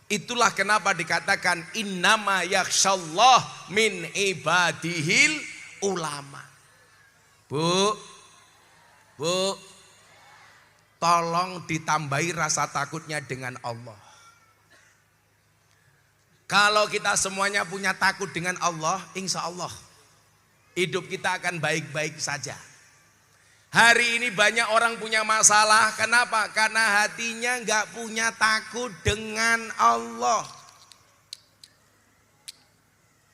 Itulah kenapa dikatakan innama yakhsyallah min ibadihil ulama. Bu, tolong ditambahi rasa takutnya dengan Allah. Kalau kita semuanya punya takut dengan Allah, insya Allah hidup kita akan baik-baik saja. Hari ini banyak orang punya masalah. Kenapa? Karena hatinya nggak punya takut dengan Allah.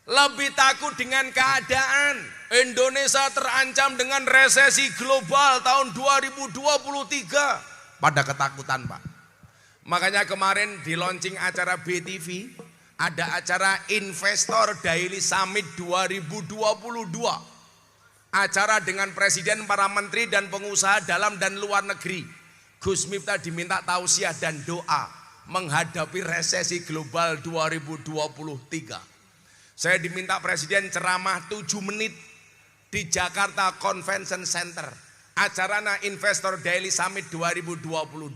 Lebih takut dengan keadaan. Indonesia terancam dengan resesi global tahun 2023. Pada ketakutan, Pak. Makanya kemarin di launching acara BTV, ada acara Investor Daily Summit 2022. Acara dengan presiden, para menteri dan pengusaha dalam dan luar negeri. Gus Miftah diminta tausiah dan doa menghadapi resesi global 2023. Saya diminta presiden ceramah 7 menit di Jakarta Convention Center. Acaranya Investor Daily Summit 2022.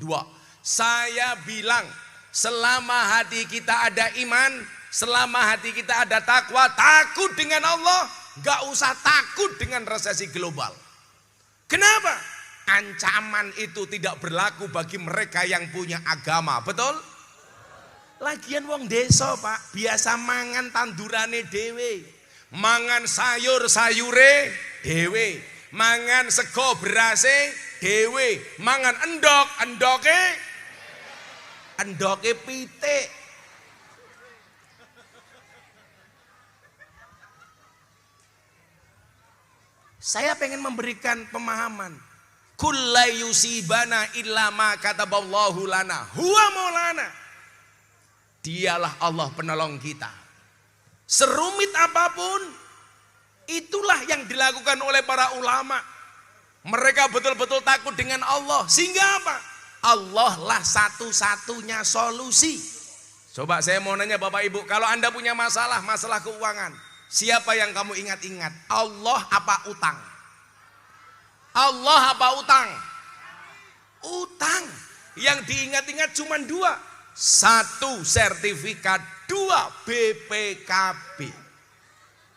Saya bilang, selama hati kita ada iman, selama hati kita ada takwa, takut dengan Allah, gak usah takut dengan resesi global. Kenapa? Ancaman itu tidak berlaku bagi mereka yang punya agama, betul? Lagian wong desa, Pak, biasa mangan tandurane dewe, mangan sayur-sayure dewe, mangan sego berase dewe, mangan endoke pitik. Saya pengen memberikan pemahaman. Kullai yusibana illa ma kataballahu lana huwa maulana. Dialah Allah penolong kita. Serumit apapun, itulah yang dilakukan oleh para ulama. Mereka betul-betul takut dengan Allah. Sehingga apa? Allah lah satu-satunya solusi. Coba saya mau nanya Bapak Ibu, kalau Anda punya masalah keuangan, siapa yang kamu ingat-ingat? Allah apa utang? Allah apa utang? Utang. Yang diingat-ingat cuma 2. 1 sertifikat, 2 BPKB.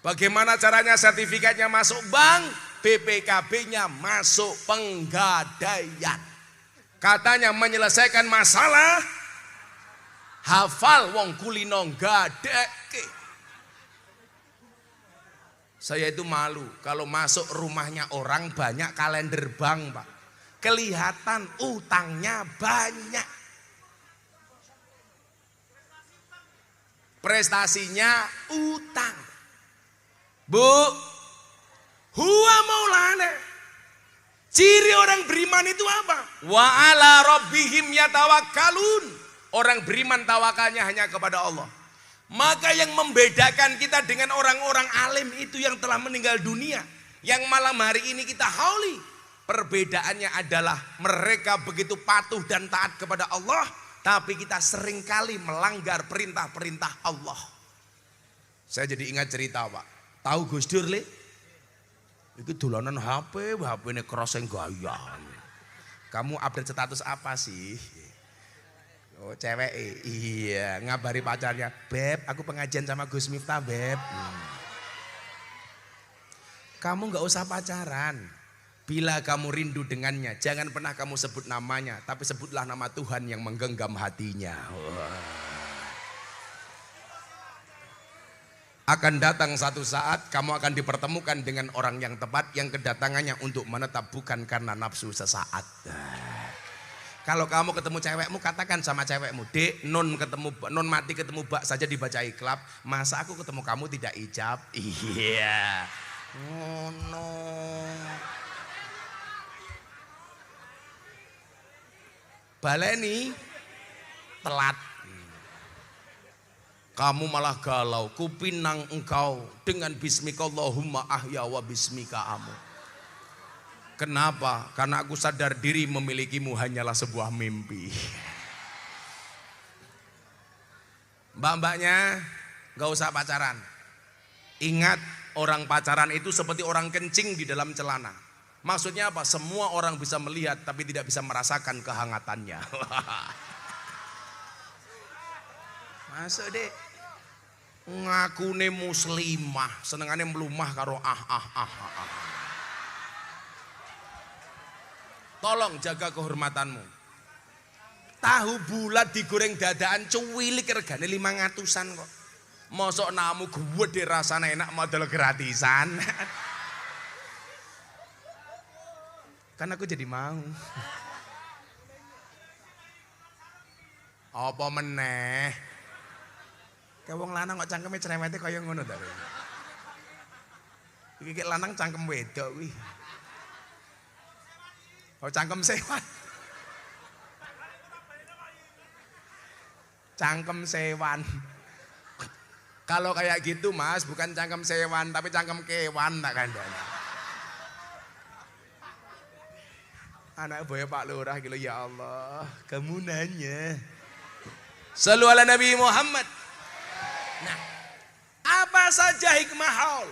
Bagaimana caranya sertifikatnya masuk bank, BPKB-nya masuk penggadaian. Katanya menyelesaikan masalah, hafal wong kulino gadeke. Saya itu malu kalau masuk rumahnya orang banyak kalender bank, Pak. Kelihatan utangnya banyak. Prestasinya utang. Bu, huwa maulana. Ciri orang beriman itu apa? Wa ala rabbihim yatawakkalun. Orang beriman tawakalnya hanya kepada Allah. Maka yang membedakan kita dengan orang-orang alim itu yang telah meninggal dunia, yang malam hari ini kita hauli, perbedaannya adalah mereka begitu patuh dan taat kepada Allah, tapi kita seringkali melanggar perintah-perintah Allah. Saya jadi ingat cerita, Pak. Tahu Gus Dur, Le? Itu dolanan HP ini crossing gaya. Kamu update status apa sih? Oh, cewek, iya, ngabari pacarnya, Beb, aku pengajian sama Gus Miftah, Beb. Kamu gak usah pacaran. Bila kamu rindu dengannya, jangan pernah kamu sebut namanya, tapi sebutlah nama Tuhan yang menggenggam hatinya. Akan datang satu saat kamu akan dipertemukan dengan orang yang tepat, yang kedatangannya untuk menetap bukan karena nafsu sesaat. Kalau kamu ketemu cewekmu, katakan sama cewekmu, Dek, non mati ketemu bak saja dibaca iklab, masa aku ketemu kamu tidak ijab? Iya. Oh no. Baleni telat. Kamu malah galau, kupinang engkau dengan bismikallahumma ahya wa bismika amu. Kenapa? Karena aku sadar diri memilikimu hanyalah sebuah mimpi. Mbak-mbaknya gak usah pacaran. Ingat, orang pacaran itu seperti orang kencing di dalam celana. Maksudnya apa? Semua orang bisa melihat tapi tidak bisa merasakan kehangatannya. Masuk deh. Ngakune muslimah, senengane melumah karo Tolong jaga kehormatanmu. Tahu bulat digoreng dadaan cuwilik regane 500-an kok. Mosok namu gede rasane enak modal gratisan. Kan aku jadi mau. Apa meneh? Kayak wong lanang kok cangkeme cerewete kaya ngono ta. Iki lanang cangkem wedok kuwi. Oh cangkem sewan. Cangkem sewan. Kalau kayak gitu Mas, bukan cangkem sewan tapi cangkem kewan tak kandhane. Anak boya Pak Lurah gitu, ya Allah, kamu nanya. Shallu ala Nabi Muhammad. Nah, apa saja hikmah haul?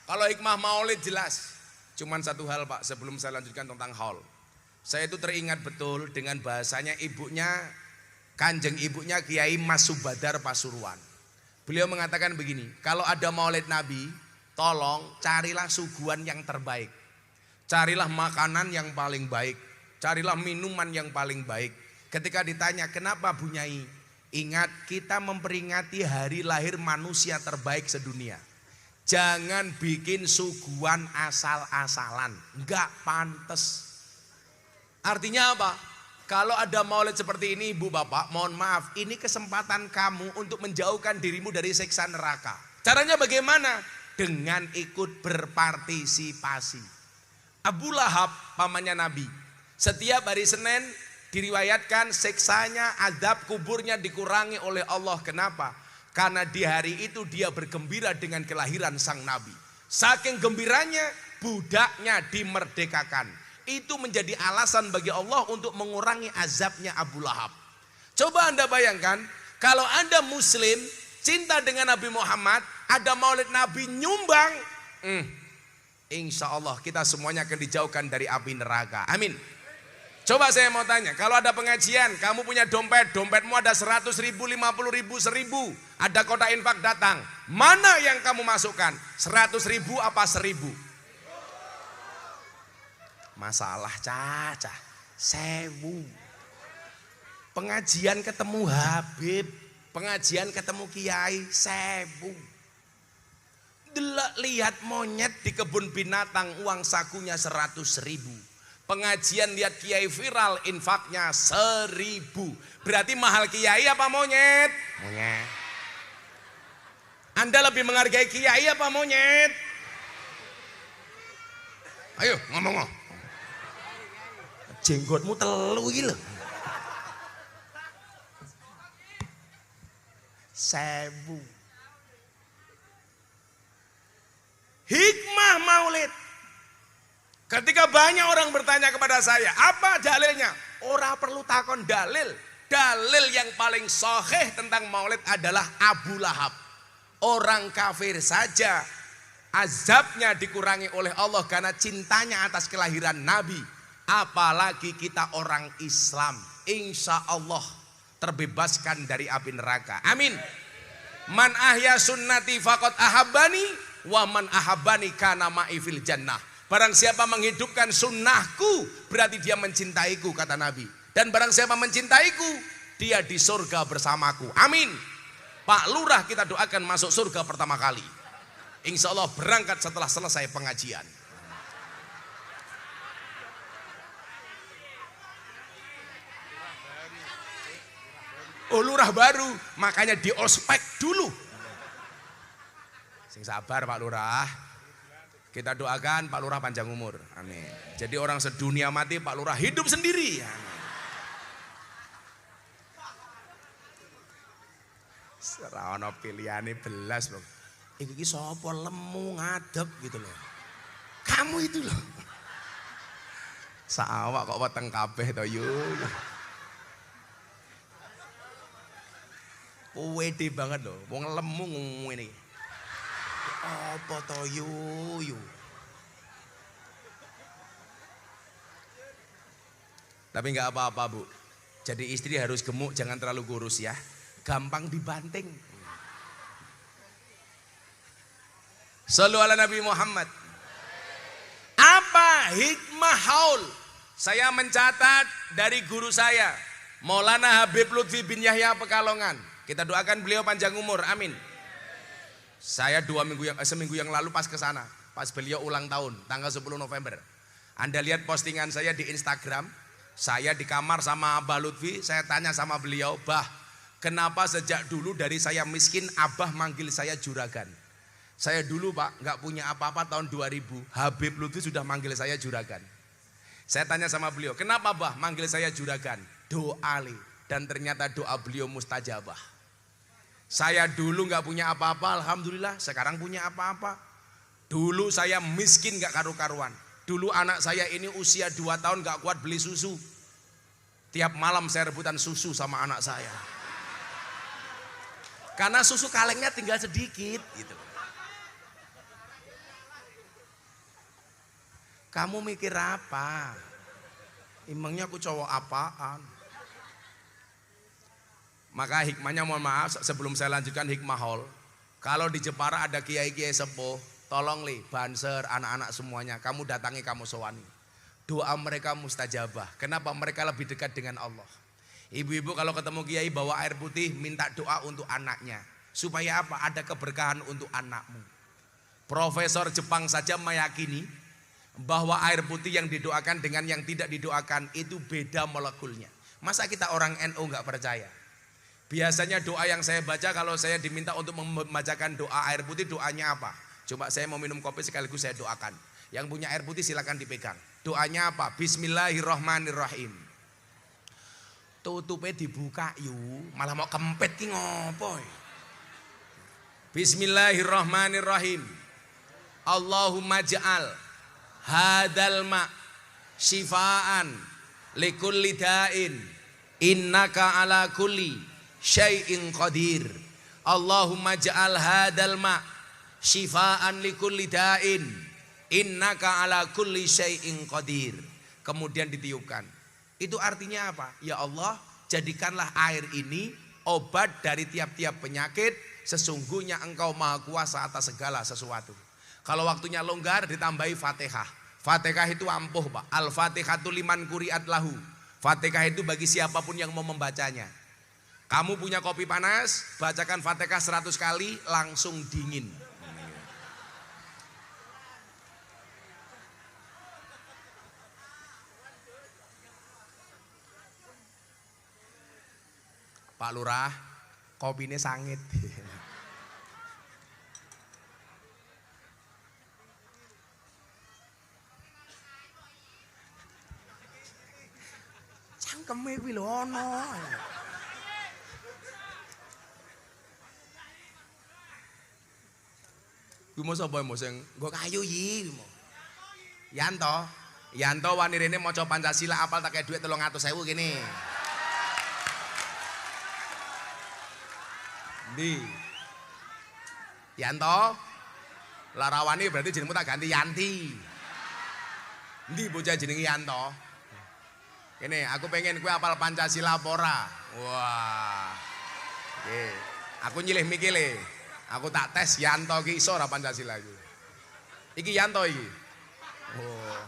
Kalau hikmah maulid jelas. Cuman satu hal Pak, sebelum saya lanjutkan tentang haul. Saya itu teringat betul dengan bahasanya ibunya, kanjeng ibunya Kiai Mas Subadar Pasuruan. Beliau mengatakan begini, kalau ada maulid Nabi, tolong carilah suguhan yang terbaik. Carilah makanan yang paling baik. Carilah minuman yang paling baik. Ketika ditanya, kenapa Bu Nyai? Ingat, kita memperingati hari lahir manusia terbaik sedunia. Jangan bikin suguhan asal-asalan. Enggak pantes. Artinya apa? Kalau ada maulid seperti ini Ibu Bapak, mohon maaf, ini kesempatan kamu untuk menjauhkan dirimu dari siksa neraka. Caranya bagaimana? Dengan ikut berpartisipasi. Abu Lahab, pamannya Nabi, setiap hari Senin diriwayatkan siksanya, azab kuburnya dikurangi oleh Allah. Kenapa? Karena di hari itu dia bergembira dengan kelahiran sang Nabi. Saking gembiranya, budaknya dimerdekakan. Itu menjadi alasan bagi Allah untuk mengurangi azabnya Abu Lahab. Coba Anda bayangkan, kalau Anda Muslim, cinta dengan Nabi Muhammad, ada maulid Nabi nyumbang, insya Allah kita semuanya akan dijauhkan dari api neraka. Amin. Coba saya mau tanya, kalau ada pengajian, kamu punya dompet, dompetmu ada 100 ribu, 50 ribu, 1000, ada kotak infak datang, mana yang kamu masukkan? 100 ribu apa 1000? Masalah caca, 1000. Pengajian ketemu Habib, pengajian ketemu Kiai, 1000. Lihat monyet di kebun binatang, uang sakunya 100 ribu. Pengajian lihat Kiai viral, infaknya 1000. Berarti mahal Kiai apa monyet? Monyet. Anda lebih menghargai Kiai apa monyet? Ayo ngomong. Jenggotmu telu iki lho. 1000. Hikmah maulid. Ketika banyak orang bertanya kepada saya, apa dalilnya? Ora perlu takon dalil. Dalil yang paling sahih tentang maulid adalah Abu Lahab. Orang kafir saja azabnya dikurangi oleh Allah karena cintanya atas kelahiran Nabi. Apalagi kita orang Islam, insya Allah terbebaskan dari api neraka. Amin. Man ahya sunnati faqad ahabbani wa man ahabbani kana ma'i fil jannah. Barang siapa menghidupkan sunnahku berarti dia mencintaiku, kata Nabi. Dan barang siapa mencintaiku, dia di surga bersamaku. Amin. Pak Lurah kita doakan masuk surga pertama kali. Insya Allah berangkat setelah selesai pengajian. Oh lurah baru, makanya di ospek dulu. Sing sabar Pak Lurah. Kita doakan Pak Lurah panjang umur. Amin. Jadi orang sedunia mati Pak Lurah hidup sendiri. Amin. Lah ono pilihane belas, Bro. Iki sapa lemu ngadeg gitu loh. Kamu itu loh. Saawak kok weteng kabeh to yo. Wede banget loh, wong lemu ngene. Apa to yo. Tapi nggak apa-apa Bu. Jadi istri harus gemuk, jangan terlalu kurus ya. Gampang dibanting. Shallu ala Nabi Muhammad. Apa hikmah haul? Saya mencatat dari guru saya, Maulana Habib Lutfi bin Yahya Pekalongan. Kita doakan beliau panjang umur, amin. Saya seminggu yang lalu pas ke sana, pas beliau ulang tahun, tanggal 10 November. Anda lihat postingan saya di Instagram. Saya di kamar sama Abah Lutfi, saya tanya sama beliau, Bah, kenapa sejak dulu dari saya miskin, Abah manggil saya juragan? Saya dulu Pak, nggak punya apa-apa tahun 2000, Habib Lutfi sudah manggil saya juragan. Saya tanya sama beliau, kenapa Bah manggil saya juragan? Doa li, dan ternyata doa beliau mustajabah. Saya dulu nggak punya apa-apa, alhamdulillah, sekarang punya apa-apa. Dulu saya miskin nggak karu-karuan. Dulu anak saya ini usia 2 tahun gak kuat beli susu. Tiap malam saya rebutan susu sama anak saya. Karena susu kalengnya tinggal sedikit gitu. Kamu mikir apa? Emangnya aku cowok apaan? Maka hikmahnya, mohon maaf sebelum saya lanjutkan hikmah haul. Kalau di Jepara ada kiai-kiai sepuh, tolong li, banser, anak-anak semuanya, kamu datangi, kamu sowani. Doa mereka mustajabah. Kenapa? Mereka lebih dekat dengan Allah. Ibu-ibu kalau ketemu kiai bawa air putih, minta doa untuk anaknya. Supaya apa? Ada keberkahan untuk anakmu. Profesor Jepang saja meyakini bahwa air putih yang didoakan dengan yang tidak didoakan itu beda molekulnya. Masa kita orang NU nggak percaya? Biasanya doa yang saya baca kalau saya diminta untuk membacakan doa air putih, doanya apa? Coba saya mau minum kopi sekaligus saya doakan. Yang punya air putih silakan dipegang. Doanya apa? Bismillahirrahmanirrahim. Tutupnya dibuka yuk, malah mau kempet ki ngopo. Bismillahirrahmanirrahim. Allahumma ja'al hadal ma' syifaan likulli da'in innaka ala kulli syai'in qadir. Allahumma ja'al hadal ma' syifaan likulli da'in innaka ala kulli syai'in qadir. Kemudian ditiupkan. Itu artinya apa? Ya Allah, jadikanlah air ini obat dari tiap-tiap penyakit. Sesungguhnya Engkau maha kuasa atas segala sesuatu. Kalau waktunya longgar ditambahi Fatihah. Fatihah itu ampuh Pak. Al-Fatihatu liman kuriat lahu. Fatihah itu bagi siapapun yang mau membacanya. Kamu punya kopi panas, bacakan Fatihah 100 kali langsung dingin. Pak Lurah, kopinya sangit. Cangkeme kuwi lho ono. Kuwi mau sapa mau sing nggo kayu iki mo. Yanto wani rene maca Pancasila apal tak kei dhuwit 300.000 kene. Ndi? Yanto? Larawani berarti jenengmu tak ganti Yanti. Ndi bocah jenenge Yanto? Kene aku pengen kowe apal Pancasila apa ora? Wah. Oke. Aku nyilih mikile. Aku tak tes Yanto ki iso ora Pancasila iki. Iki Yanto iki. Oh.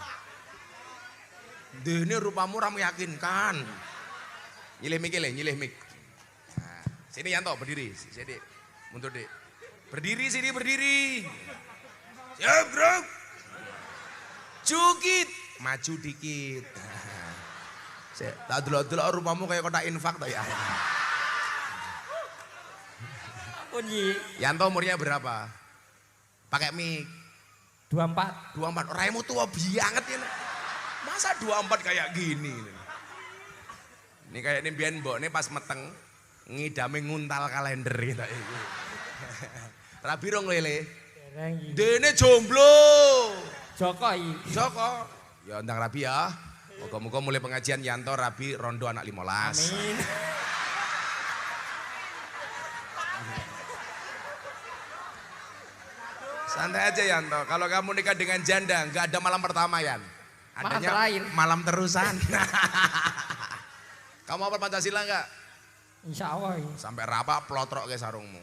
Dene rupamu ra meyakinkan. Nyilih mikile, nyilih mik. Sini Yanto berdiri, sini mundur dek. Berdiri sini berdiri. Siap bro. Cukit, maju dikit. Tak delok-delok rupamu kayak kotak infak tuh ya. Yanto umurnya berapa? Pakai mic. 24. 24. Orangmu tua banget ini. Masa 24 kayak gini? Ini kayak ini biyen mbok ini pas meteng ngidame nguntal kalender kita iki. Rabi rong lele. Dereng iki. Dene jomblo. Joko iki. Joko. Ya ndang rabi ya. Moga-moga mulai pengajian Yanto rabi rondo anak 15. Amin. Santai aja Yanto. Kalau kamu nikah dengan janda nggak ada malam pertama Yan. Malam Adanya terakhir. malam terusan. Kamu apa Pancasila nggak? Insya Allah. Iki. Sampai rapa plotrok ke sarungmu.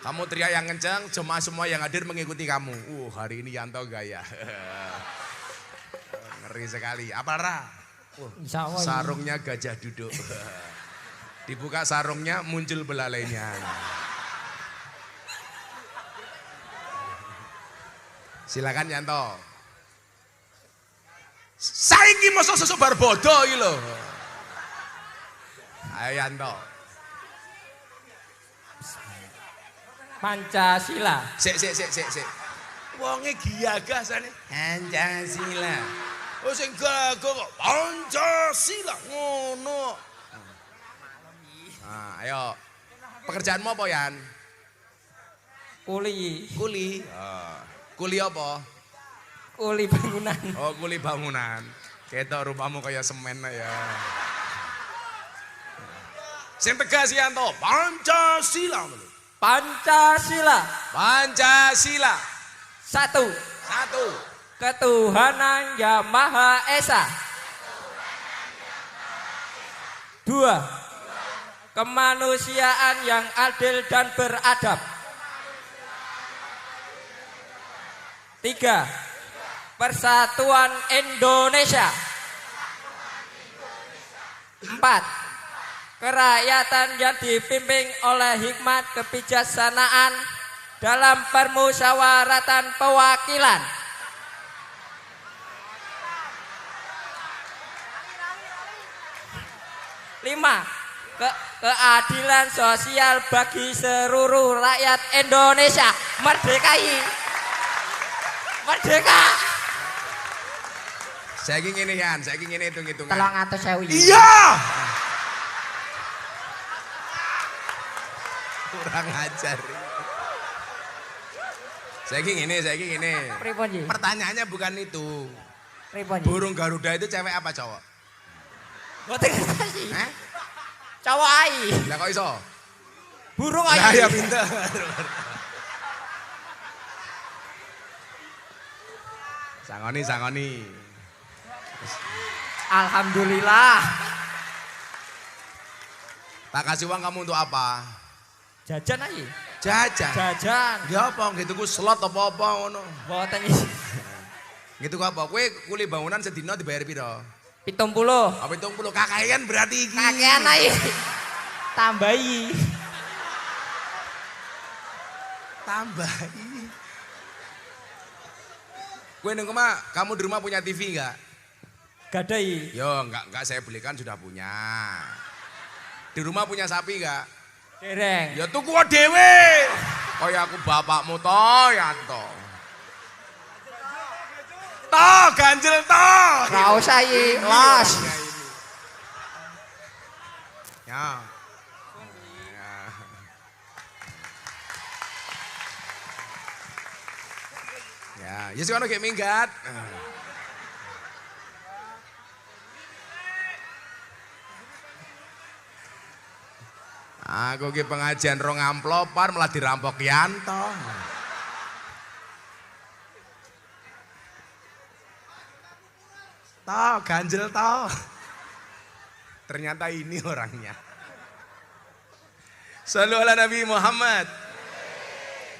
Kamu teriak yang kencang, jemaah semua yang hadir mengikuti kamu. Hari ini Yanto gaya. Ngeri sekali. Apa Ra? Insya Allah. Iki. Sarungnya gajah duduk. Dibuka sarungnya muncul belalainya. Silakan Yanto. Saiki mosok sesuk bar bodo iki lho. Ayo Yanto. Pancasila. Sik. Wonge giyagah sane. Pancasila. Oh sing gagah kok Pancasila ngono. Ayo. Pekerjaanmu apa Yan? Kuli. Kuli. Kuli apa? Kuli bangunan. Oh kuli bangunan. Ketok rumahmu kayak semen ya. Sing tegas Yanto, Pancasila. Pancasila. Pancasila. 1. 1. Ketuhanan Yang Maha Esa. 2. Kemanusiaan yang adil dan beradab. 3. Persatuan Indonesia. 4. Kerakyatan yang dipimpin oleh hikmat kebijaksanaan dalam permusyawaratan pewakilan. 5. Keadilan sosial bagi seluruh rakyat Indonesia. Merdeka. Saya ingin ini Yan, saya ingin hitung-hitungan. 300.000. Iya. Kurang ajar. Saya ingin ini. Pripun iki? Pertanyaannya bukan itu. Pripun iki? Burung Garuda itu cewek apa cowok? Mboten ngerti. Hah? Cowok ai. Lah kok iso? Burung Lah ai. ya pinter. Sangoni. Alhamdulillah. Tak kasih uang kamu untuk apa? Jajan ai. Jajan. Ya apa gitu ku slot apa-apa ngono. Mboten iki. Gitu ku apa? Kowe kuli bangunan sedina dibayar piro? 70. Apa 70 kakean berarti iki. Kakean ai. Tambahi. Tambahi. Kowe nang omah, kamu di rumah punya TV enggak? Gadai. Yo, enggak saya belikan sudah punya. Di rumah punya sapi enggak? Dereng. Ya tuku dhewe. Kaya aku bapakmu to, Yanto. Toh, ganjel toh. Ra usah iki, los. Ya. Ya, sing ono gek minggat. Aku ki pengajian rong amplopan malah dirampok Yanto. Toh, ganjel toh. Ternyata ini orangnya. Sallu ala Nabi Muhammad.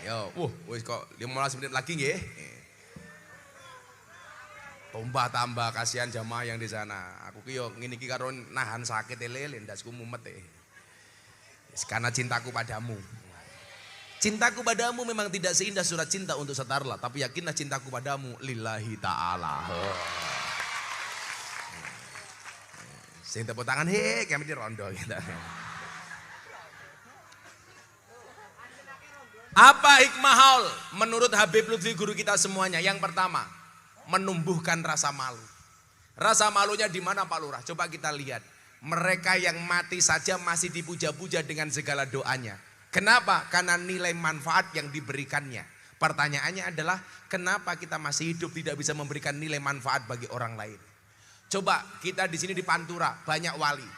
Yo, wis kok 15 menit lagi nggih. Tambah kasihan jamaah yang di sana. Aku ki yo ngene iki karo nahan sakit lele ndasku mumet karena cintaku padamu. Cintaku padamu memang tidak seindah surat cinta untuk Setarla, tapi yakinlah cintaku padamu lillahi ta'ala. Sing tepuk tangan kami di rondo kita. Apa hikmah haul menurut Habib Lutfi guru kita semuanya? Yang pertama, menumbuhkan rasa malu. Rasa malunya di mana Pak Lurah? Coba kita lihat. Mereka yang mati saja masih dipuja-puja dengan segala doanya. Kenapa? Karena nilai manfaat yang diberikannya. Pertanyaannya adalah kenapa kita masih hidup tidak bisa memberikan nilai manfaat bagi orang lain? Coba kita di sini di Pantura banyak wali.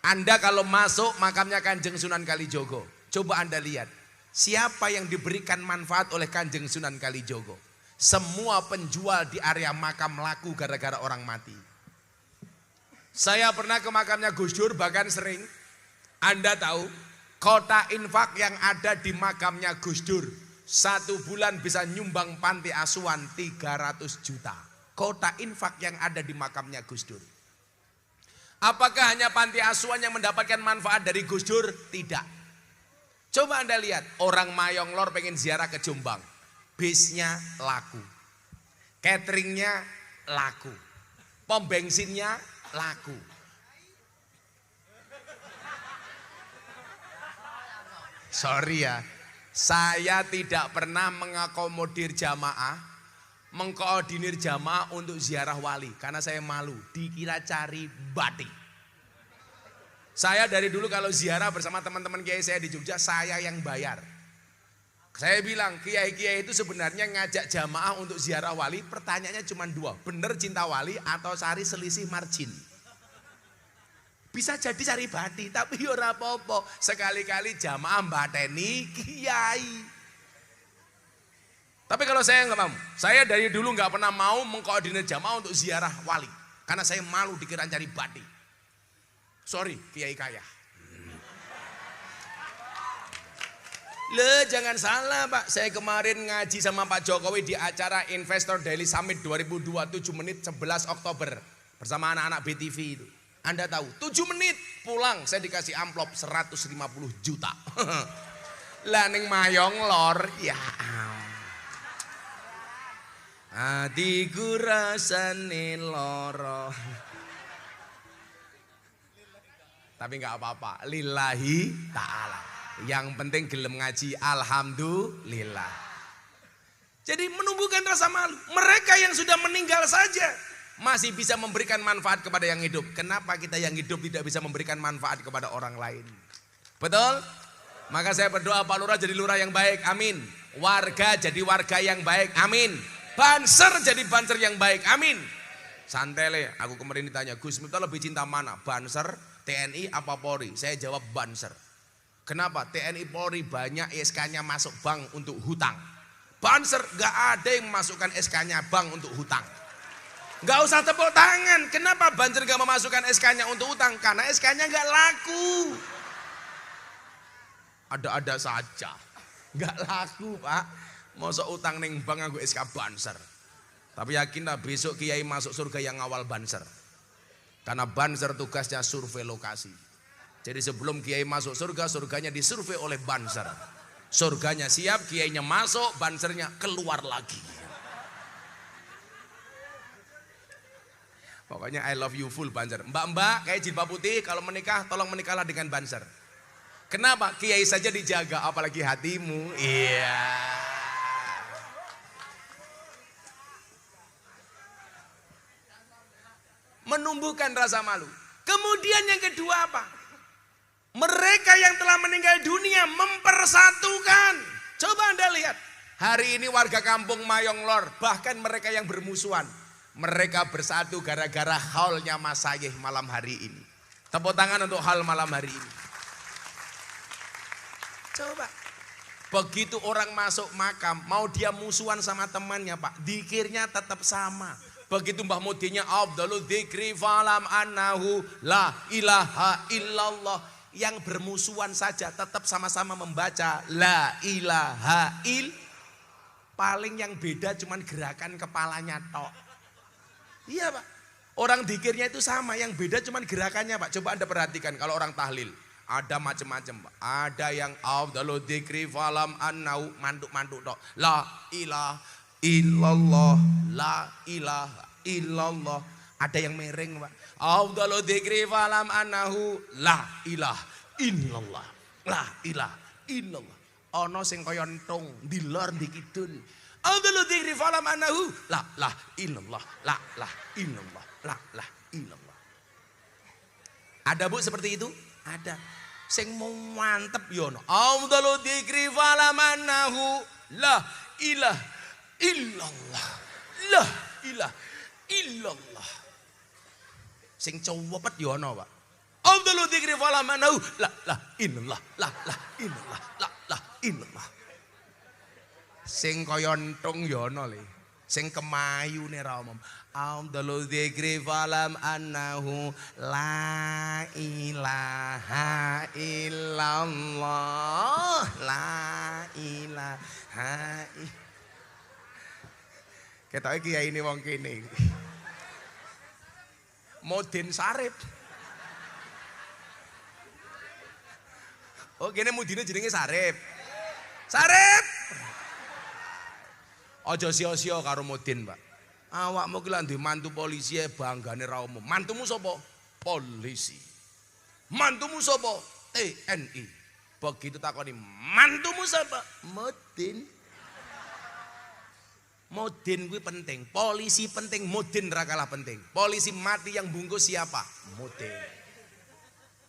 Anda kalau masuk makamnya Kanjeng Sunan Kalijogo, coba Anda lihat siapa yang diberikan manfaat oleh Kanjeng Sunan Kalijogo. Semua penjual di area makam laku gara-gara orang mati. Saya pernah ke makamnya Gus Dur, bahkan sering. Anda tahu kota infak yang ada di makamnya Gus Dur 1 bulan bisa nyumbang panti asuhan 300 juta. Kota infak yang ada di makamnya Gus Dur. Apakah hanya panti asuhan yang mendapatkan manfaat dari Gus Dur? Tidak. Coba Anda lihat, orang Mayong Lor pengen ziarah ke Jombang. Bisnya laku. Cateringnya laku. Pom bensinnya laku. Sorry ya, saya tidak pernah mengakomodir jamaah, mengkoordinir jamaah untuk ziarah wali. Karena saya malu, dikira cari batik. Saya dari dulu kalau ziarah bersama teman-teman kiai saya di Jogja, saya yang bayar. Saya bilang, kiai-kiai itu sebenarnya ngajak jamaah untuk ziarah wali, pertanyaannya cuma 2. Bener cinta wali atau cari selisih margin? Bisa jadi cari bati, tapi ora apa-apa. Sekali-kali jamaah mbateni kiai. Tapi kalau saya nggak mau, saya dari dulu nggak pernah mau mengkoordinir jamaah untuk ziarah wali. Karena saya malu dikira cari bati. Sorry, kiai kaya. Jangan salah Pak, saya kemarin ngaji sama Pak Jokowi di acara Investor Daily Summit 2027 menit 11 Oktober. Bersama anak-anak BTV itu. Anda tahu, 7 menit pulang saya dikasih amplop 150 juta. Lah ning Mayong Lor, ya hatiku rasane loro. Tapi nggak apa-apa, lillahi ta'ala. Yang penting gelem ngaji, alhamdulillah. Jadi menumbuhkan rasa malu. Mereka yang sudah meninggal saja masih bisa memberikan manfaat kepada yang hidup. Kenapa kita yang hidup tidak bisa memberikan manfaat kepada orang lain? Betul? Maka saya berdoa Pak Lurah jadi lurah yang baik, amin. Warga jadi warga yang baik, amin. Banser jadi banser yang baik, amin. Santele, aku kemarin ditanya, Gus Miftah lebih cinta mana? Banser, TNI apa Polri? Saya jawab Banser. Kenapa? TNI Polri banyak SK-nya masuk bank untuk hutang. Banser gak ada yang memasukkan SK-nya bank untuk hutang. Gak usah tepuk tangan. Kenapa Banser gak memasukkan SK-nya untuk hutang? Karena SK-nya gak laku. Ada-ada saja. Gak laku Pak. Masa utang neng bank aku SK Banser. Tapi yakinlah besok kiai masuk surga yang awal Banser. Karena Banser tugasnya survei lokasi. Jadi sebelum kiai masuk surga, surganya disurvei oleh Banser. Surganya siap, kiainya masuk, Bansernya keluar lagi. Pokoknya I love you full Banser. Mbak-mbak kayak jilbab putih, kalau menikah tolong menikahlah dengan Banser. Kenapa? Kiai saja dijaga, apalagi hatimu. Iya. Menumbuhkan rasa malu. Kemudian yang kedua apa? Mereka yang telah meninggal dunia mempersatukan. Coba Anda lihat. Hari ini warga kampung Mayong Lor, bahkan mereka yang bermusuhan. Mereka bersatu gara-gara haulnya Mas Sayeh malam hari ini. Tepuk tangan untuk haul malam hari ini. Coba. Begitu orang masuk makam, mau dia musuhan sama temannya Pak, dikirnya tetap sama. Begitu Mbah Mudinya, Abdulul Dzikri falam annahu la ilaha illallah. Yang bermusuhan saja tetap sama-sama membaca la ilaha il. Paling yang beda cuman gerakan kepalanya tok. Iya Pak. Orang dzikirnya itu sama, yang beda cuman gerakannya Pak. Coba Anda perhatikan kalau orang tahlil. Ada macam-macam Pak. Ada yang Abdulul Dzikri falam annahu mantuk-mantuk tok. La ilaha illallah, la ilaha illallah. Ada yang mereng Pak. Afdalu dzikri falam annahu la ilaha illallah. La ilaha illallah. Ana sing kaya entung di lor di kidul. Afdalu dzikri falam annahu la illallah. La illallah. La illallah. Ada Bu seperti itu? Ada. Sing mau mantep yono. Afdalu dzikri falamanahu la ilah illallah. La ilah illallah. Sing cowopet yono, Pak. Afdalu dzikri falamanahu la illallah. La illallah. Sing kaya entung yono le. Sing kemayune ra omong. Afdalu dzikri falam annahu la ilaha illallah. La ilaha ketoke kiai ini wong kene. Modin Sarip. Oh kene mudine jenenge Sarip. Sarip. Aja sia-sia karo Mudin, Pak. Awakmu ki lak mantu polisi banggane ra umum. Mantumu sapa? Polisi. Mantumu sapa? TNI. Begitu takoni, mantumu sapa? Mudin. Mudin kuwi penting, polisi penting, Mudin ra kalah penting. Polisi mati yang bungkus siapa? Mudin.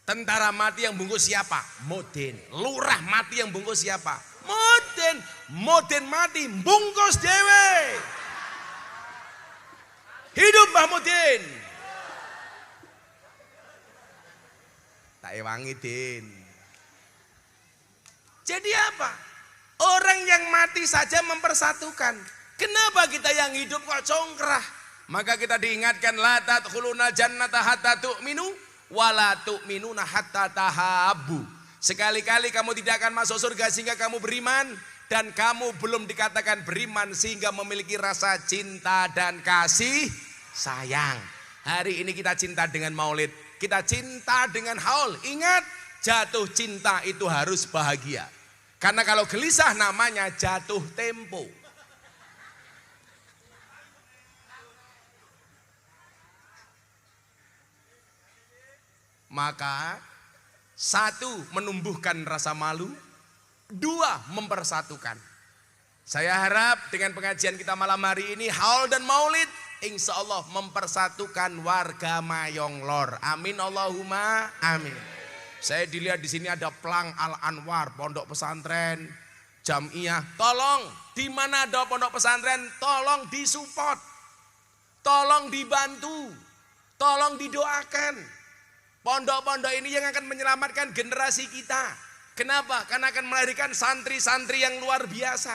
Tentara mati yang bungkus siapa? Mudin. Lurah mati yang bungkus siapa? Mudin. Mudin mati bungkus dewe. Hidup Mbah Mudin. Tak ewangi Din. Jadi apa? Orang yang mati saja mempersatukan. Kenapa kita yang hidup kok congkrah? Maka kita diingatkan la tadkhuluna jannata hatta tu'minu wa la tu'minuna hatta tahabbu. Sekali-kali kamu tidak akan masuk surga sehingga kamu beriman, dan kamu belum dikatakan beriman sehingga memiliki rasa cinta dan kasih sayang. Hari ini kita cinta dengan maulid, kita cinta dengan haul. Ingat, jatuh cinta itu harus bahagia. Karena kalau gelisah namanya jatuh tempo. Maka satu, menumbuhkan rasa malu. Dua, mempersatukan. Saya harap dengan pengajian kita malam hari ini, haul dan maulid, insya Allah mempersatukan warga Mayonglor. Amin Allahumma amin. Saya dilihat di sini ada Plang Al Anwar, pondok pesantren, Jamiah. Tolong, di mana ada pondok pesantren, tolong disupport, tolong dibantu, tolong didoakan. Pondok-pondok ini yang akan menyelamatkan generasi kita. Kenapa? Karena akan melahirkan santri-santri yang luar biasa.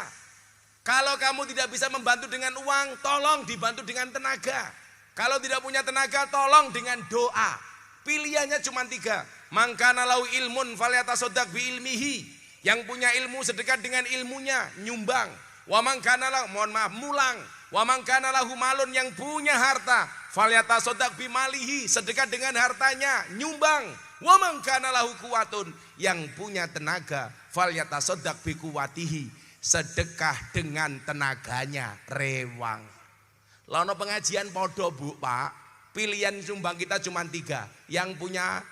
Kalau kamu tidak bisa membantu dengan uang, tolong dibantu dengan tenaga. Kalau tidak punya tenaga, tolong dengan doa. Pilihannya cuma 3. Mangkana lau ilmun falyatasaddaq bi ilmihi. Yang punya ilmu sedekah dengan ilmunya, nyumbang. Wa mangkana lau, mohon maaf, mulang. Wa mangkana lahu malun, yang punya harta, falyatasaddaq bi malihi, sedekah dengan hartanya, nyumbang. Wa mangkana lahu kuwatun, yang punya tenaga, falyatasaddaq bi kuwatihi, sedekah dengan tenaganya, rewang. Lalu pengajian podo Bu, Pak. Pilihan sumbang kita cuma 3. Yang punya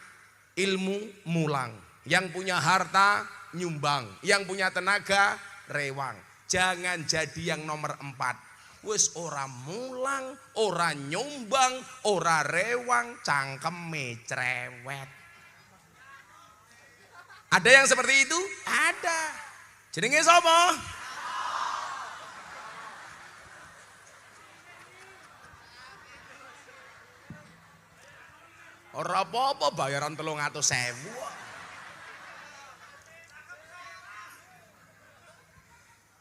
ilmu mulang, yang punya harta nyumbang, yang punya tenaga rewang. Jangan jadi yang nomor 4. Wis ora mulang, ora nyumbang, ora rewang, cangkeme cerewet. Ada yang seperti itu? Ada. Jenenge sapa? Ora apa-apa bayaran 300.000.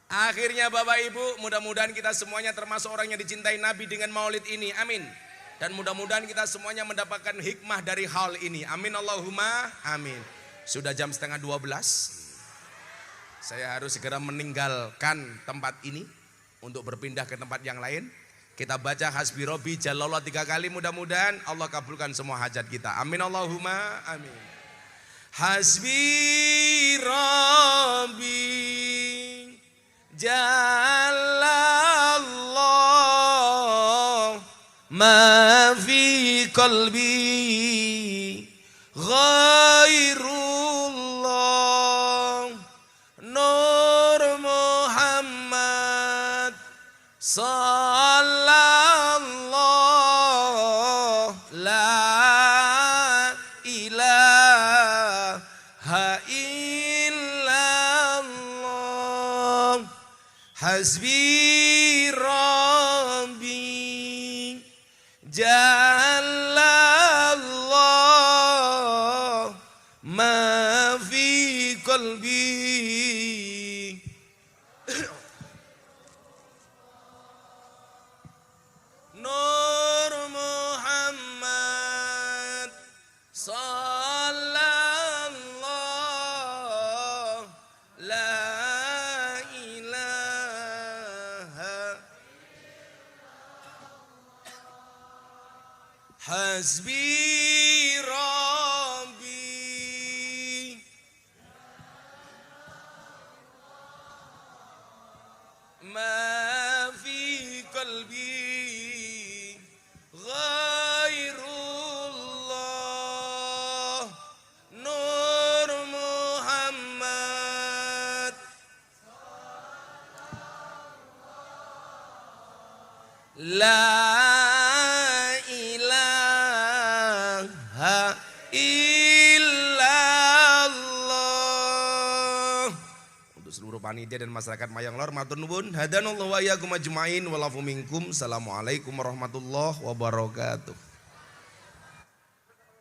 Akhirnya Bapak Ibu, mudah-mudahan kita semuanya termasuk orang yang dicintai Nabi dengan maulid ini. Amin. Dan mudah-mudahan kita semuanya mendapatkan hikmah dari hal ini. Amin Allahumma amin. Sudah jam 11:30. Saya harus segera meninggalkan tempat ini untuk berpindah ke tempat yang lain. Kita baca hasbi Rabbi Jalallah 3 kali, mudah-mudahan Allah kabulkan semua hajat kita. Amin Allahumma amin. Hasbi Rabbi Jalallah ma fi qalbi ghairullah Nur Muhammad sallallahu la Hasbi Rabbi. Ma fi qalbi ghairullah. Nur Muhammad. La ilaha illallah. Untuk seluruh panitia dan masyarakat Mayang Lor, matur nuwun. Hadanallahu wa iyyakum ajmain wa lafu minkum. Assalamualaikum warahmatullahi wabarakatuh.